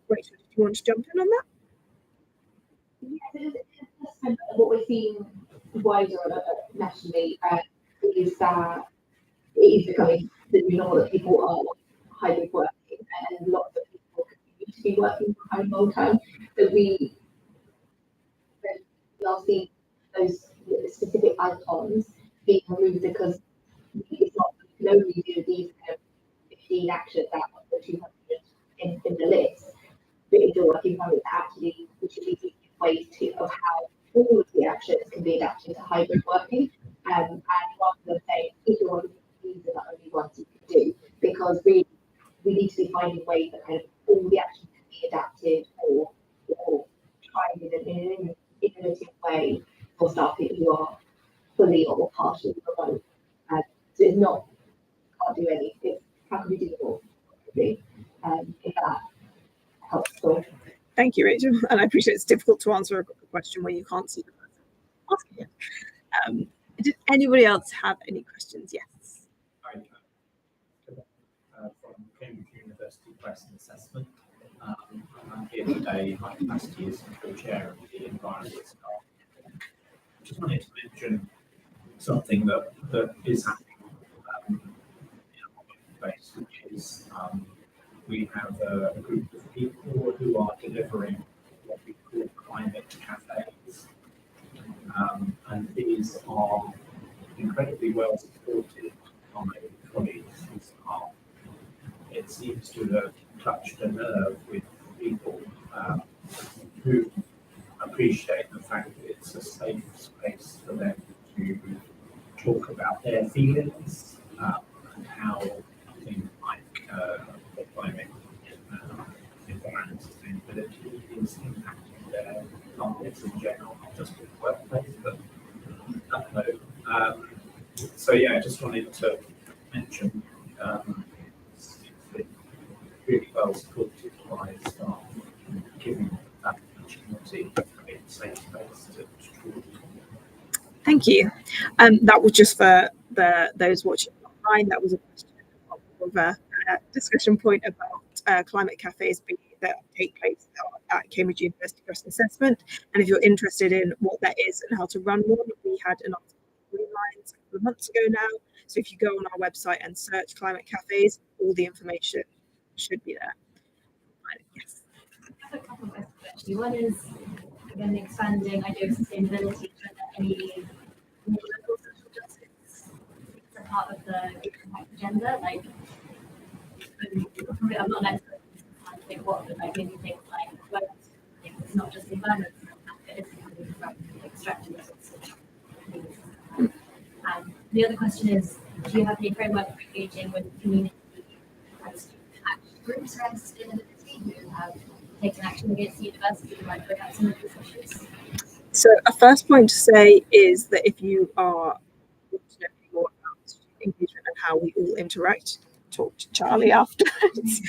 Rachel, did you want to jump in on that? Yes, what we're seeing wider nationally is that it is becoming the new normal that people are hybrid working, and lots of people continue to be working from home long term. That we are seeing those specific icons being removed because it's not, we can only do these kind of 15 actions out of the 200 in the list. But if you're working from home, it's actually which is easy ways of how all of the actions can be adapted to hybrid working, and rather than saying if you're these are the only ones you can do, because we need to be finding ways that kind of all the actions can be adapted or tried in an innovative way for staff who are fully or partially remote. So it's not can't do any. It's how can we do it all? If that helps. So. Thank you, Rachel. And I appreciate it's difficult to answer a question where you can't see the person asking it. Did anybody else have any questions? Yes. Hi, from Cambridge University Press and Assessment. I'm here today. My capacity is co-chair of the Environment Staff. Just wanted to mention something that is happening in our space, which is we have a group of people who are delivering what we call climate cafes. And these are incredibly well supported by colleagues and staff. It seems to have touched a nerve with people who appreciate the fact that it's a safe space for them to talk about their feelings and how things like the climate, environment, sustainability is impacting their lives in general, not just in the workplace, but at home. So yeah, I just wanted to mention it's really well supported by staff, giving that opportunity to create a safe space to talk. Thank you. That was just for those watching online. That was a question of a discussion point about climate cafes that take place at Cambridge University Risk Assessment. And if you're interested in what that is and how to run one, we had an article on Green Lines a couple of months ago now. So if you go on our website and search climate cafes, all the information should be there. Yes. I have a couple of questions actually. One is, again, the expanding idea of sustainability, but any local social justice is a part of the impact agenda. Like, I'm not an expert, I think what, but like maybe things like, well, it's not just the environment, it's coming from extracting resources. The other question is, do you have any framework for engaging with community and student action groups around sustainability who have taken action against the university and might bring up some of these issues? So a first point to say is that if you are want to know more about student engagement and how we all interact, talk to Charlie afterwards.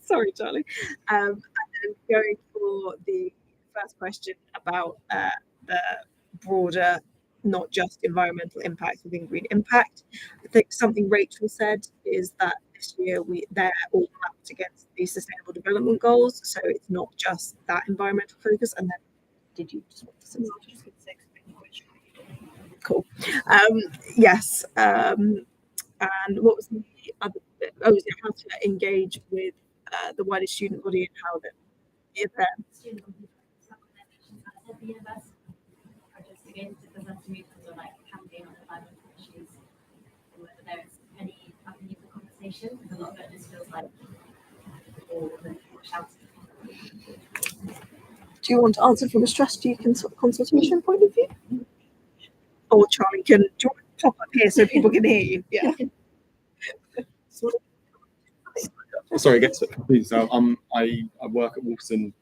Sorry, Charlie. And then going for the first question about the broader, not just environmental impact within green impact. I think something Rachel said is that this year they're all mapped against the Sustainable Development Goals, so it's not just that environmental focus. And then, did you just want to say something? Cool. Yes. And what was the other bit? Oh, was it how to engage with the wider student body and how that is there? The university are just against it because that's me because like campaign on environmental issues, and whether there's any avenue for conversation, because a lot of it just feels like all the shouting. Do you want to answer from a strategy consultation point of view? Or Charlie can, do you want to pop up here so people can hear you? Yeah. Sorry, I get so confused. I work at Wolfson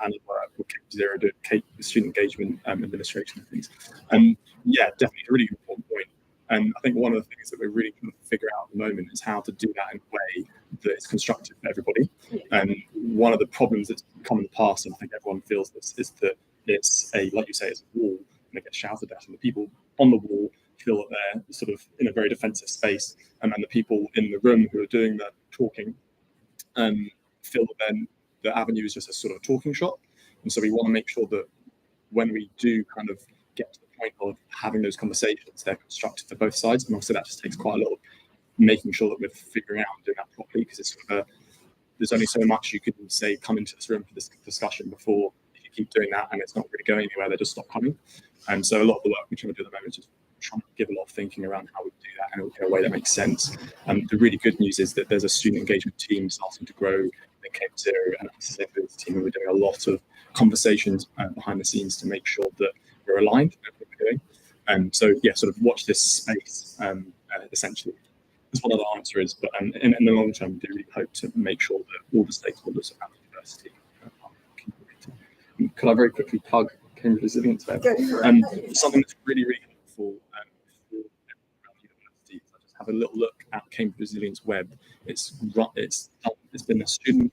and work with Zero to student engagement administration and things. And yeah, definitely a really important point. And I think one of the things that we're really trying to figure out at the moment is how to do that in a way that is constructive for everybody. And one of the problems that's come in the past, and I think everyone feels this, is that it's like you say, it's a wall and it gets shouted at, and the people on the wall feel that they're sort of in a very defensive space, and then the people in the room who are doing the talking feel that then the avenue is just a sort of talking shop. And so we want to make sure that when we do kind of get to the point of having those conversations, they're constructive for both sides. And obviously that just takes quite a lot of making sure that we're figuring out and doing that properly, because it's sort of there's only so much you can say, come into this room for this discussion before, if you keep doing that and it's not really going anywhere, they just stop coming. And so a lot of the work we're trying to do at the moment is just trying to give a lot of thinking around how we do that in a way that makes sense. And the really good news is that there's a student engagement team starting to grow in Cambridge Zero, and a sustainability team, and we're doing a lot of conversations behind the scenes to make sure that we're aligned in what we're doing. And so, yeah, sort of watch this space, essentially. That's what the answer is. But in the long term, we do really hope to make sure that all the stakeholders at the university are communicating. Could I very quickly plug Cambridge Resilience Web? Something that's really, really helpful for everyone around the university. So just have a little look at Cambridge Resilience Web. It's been a student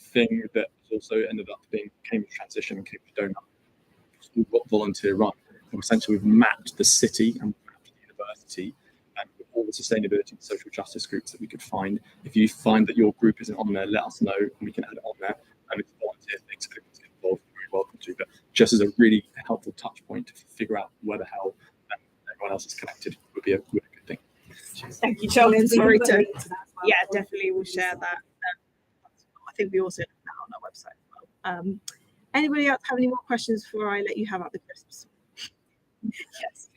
thing that also ended up being Cambridge Transition and Cambridge Donut volunteer run. And essentially, we've mapped the city and mapped the university and all the sustainability and social justice groups that we could find. If you find that your group isn't on there, let us know and we can add it on there. And it's a volunteer thing, so everyone's get involved, very welcome to. But just as a really helpful touch point to figure out where the hell everyone else is connected would be a good thing. Thank you, Charlie. And sorry to, yeah, definitely we'll share that. I think we also have that on our website as well. Anybody else have any more questions before I let you have out the crisps? Yes.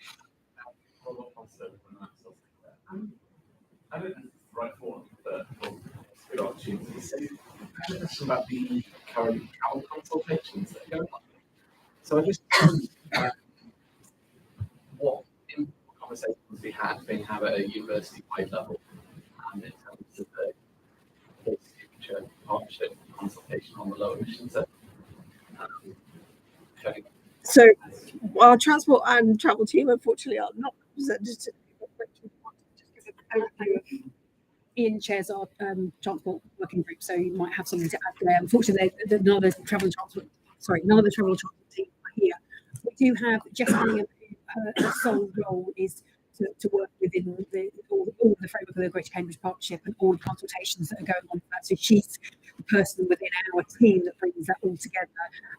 I don't know if it's the right form, but it's a good opportunities. So I have a question about the current travel consultations that are going on. So I just what conversations we had being had at a university-wide level in terms of the future partnership consultation on the low emissions. So our transport and travel team, unfortunately, are not represented. Ian chairs our transport working group, so you might have something to add there. Unfortunately, none of the travel and transport team are here. We do have Jess Cunningham, who her sole role is to work within all the framework of the Greater Cambridge Partnership and all the consultations that are going on for that. So she's the person within our team that brings that all together,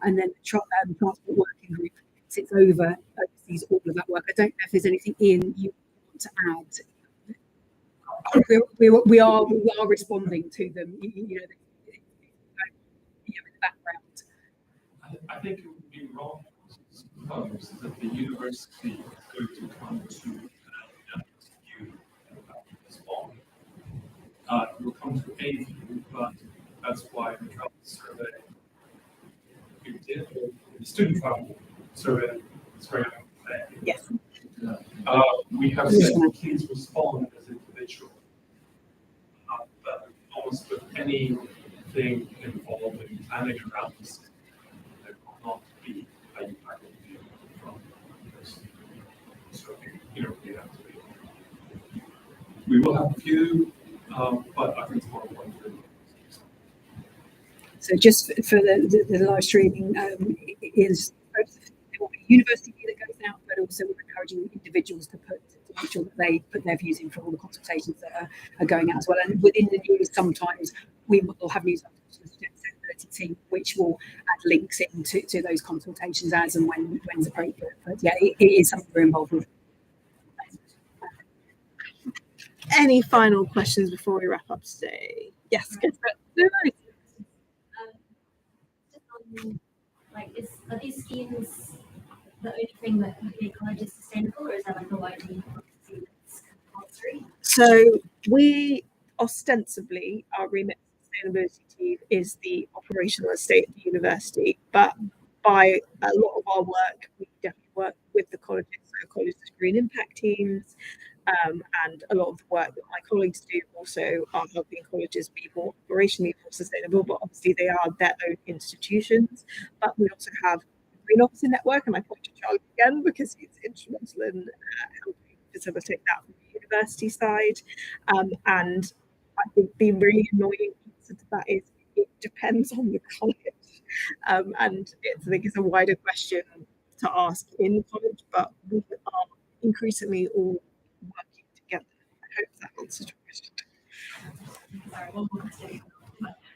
and then the transport working group sits oversees all of that work. I don't know if there's anything, Ian, you want to add. We are responding to them, in the background. I think it would be wrong to suppose that the university is going to come to you respond. It will come to a view, but that's why the travel survey we did, the student travel survey is very important. Yes. We have said please respond as individuals. But almost with anything involving planning around this, there will not be a faculty from this. So, we have to be. We will have a few, but I think it's more important for So just for the live streaming, is there will be a university view that goes out, but also we're encouraging individuals to make sure that they put their views in for all the consultations that are going out as well. And within the news, sometimes we will have news articles from the sustainability team, which will add links into those consultations as and when's appropriate. But yeah, it is something we're involved with. Any final questions before we wrap up today? Yes, go for it. Are these schemes the only thing that UK College is sustainable, or is there like a wider policy that's compulsory? So we ostensibly, our remit sustainability team is the operational estate of the university, but by a lot of our work, we definitely work with the colleges, so colleges' green impact teams, and a lot of the work that my colleagues do also are helping colleges be more operationally more sustainable, but obviously they are their own institutions. But we also have the Green Officer Network, and I point to Charlie again because he's instrumental in helping facilitate that from the university side. And I think the really annoying answer to that is it depends on the college. And I think it's a wider question to ask in college, but we are increasingly all working together. I hope that answers your question. Sorry, one more question.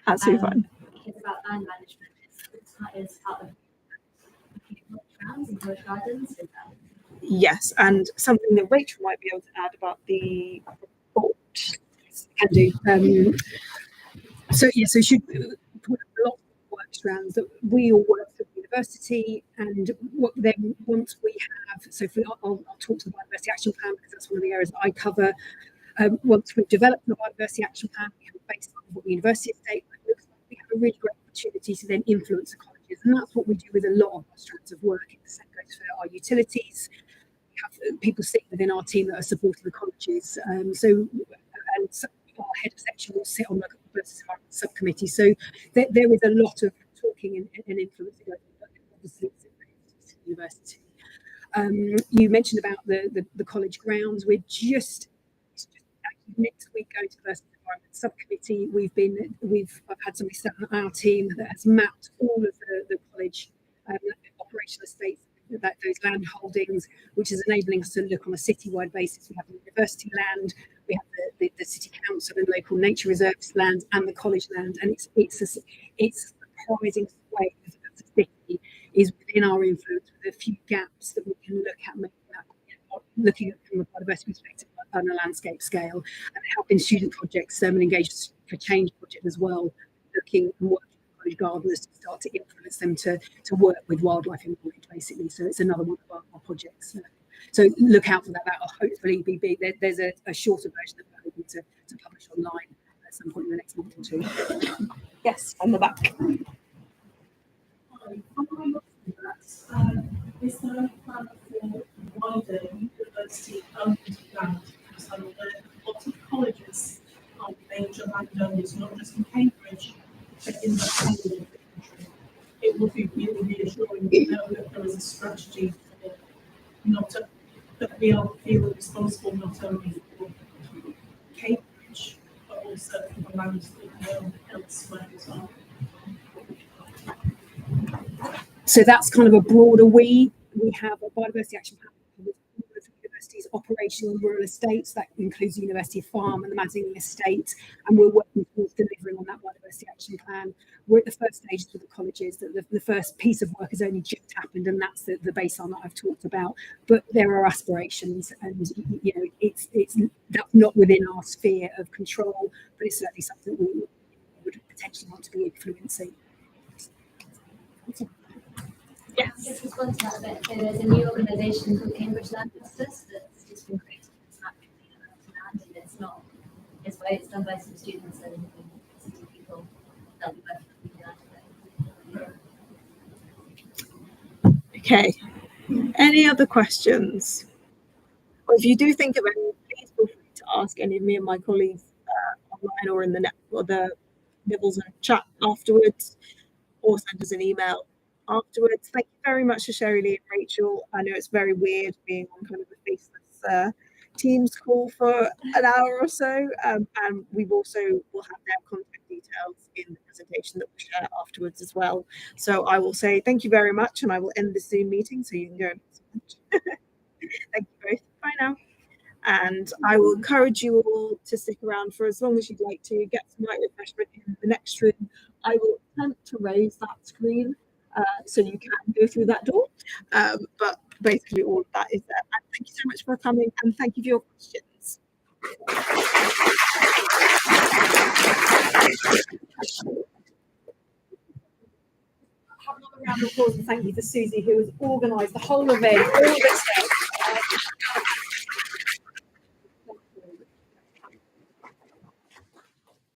Absolutely fine. It's about land management. It's part of grounds and college gardens. Yes, and something that Rachel might be able to add about the report. Can do. So she put a lot of work strands that we all work for the university, and then once we have, I'll talk to the Biodiversity Action Plan because that's one of the areas that I cover. Once we've developed the Biodiversity Action Plan, we have a baseline of what the university estate looks like. We have a really great opportunity to then influence the colleges, and that's what we do with a lot of our strands of work. The same goes for our utilities. We have people sitting within our team that are supporting the colleges. Our head of section will sit on the versus environment subcommittee. So there is a lot of talking and influencing going on, obviously it's the university. You mentioned about the college grounds. We're just next week going to the versus environment subcommittee. I've had somebody set on our team that has mapped all of the college operational estates, those land holdings, which is enabling us to look on a citywide basis. We have the university land, we have the city council and local nature reserves land, and the college land, and it's a surprising way of the city is within our influence with a few gaps that we can look at, looking at from a biodiversity perspective on a landscape scale, and helping student projects and engaged for change project as well, looking and working with gardeners to start to influence them to work with wildlife in knowledge, basically. So it's another one of our projects. So look out for that. That will hopefully be big. There's a shorter version that we're hoping to publish online at some point in the next month or two. Yes, on the back. Is there a plan for wider university owned land? Because I'm aware that lots of colleges are major landowners, not just in Cambridge, but in the whole of the country. It would be really reassuring to know that there is a strategy for that we are feeling responsible not only for Cambridge, but also for the land that we own elsewhere as well. So that's kind of a broader we. We have a biodiversity action plan with universities operational in rural estates. That includes the University of Farm and the Mazzini Estate, and we're working towards delivering on that biodiversity action plan. We're at the first stages with the colleges. The first piece of work has only just happened, and that's the baseline that I've talked about. But there are aspirations, and it's that's not within our sphere of control, but it's certainly something we would potentially want to be influencing. Yes. Just respond to that a bit. So there's a new organisation called Cambridge Land Justice that's just been created. It's actually land, and it's done by some students and some people that we work with. Okay. Any other questions? Or if you do think of any, please feel free to ask any of me and my colleagues online or in the Nibbles and chat afterwards, or send us an email afterwards. Thank you very much to Sherry Lee and Rachel. I know it's very weird being on kind of a faceless Teams call for an hour or so, and we also will have their contact details in the presentation that we'll share afterwards as well. So I will say thank you very much, and I will end this Zoom meeting so you can go and thank you both. Bye now. And I will encourage you all to stick around for as long as you'd like to, get some light refreshment in the next room. I will attempt to raise that screen so you can go through that door. But basically all of that is there. And thank you so much for coming, and thank you for your questions. Have another round of applause and thank you to Susie, who has organised the whole event, all of it.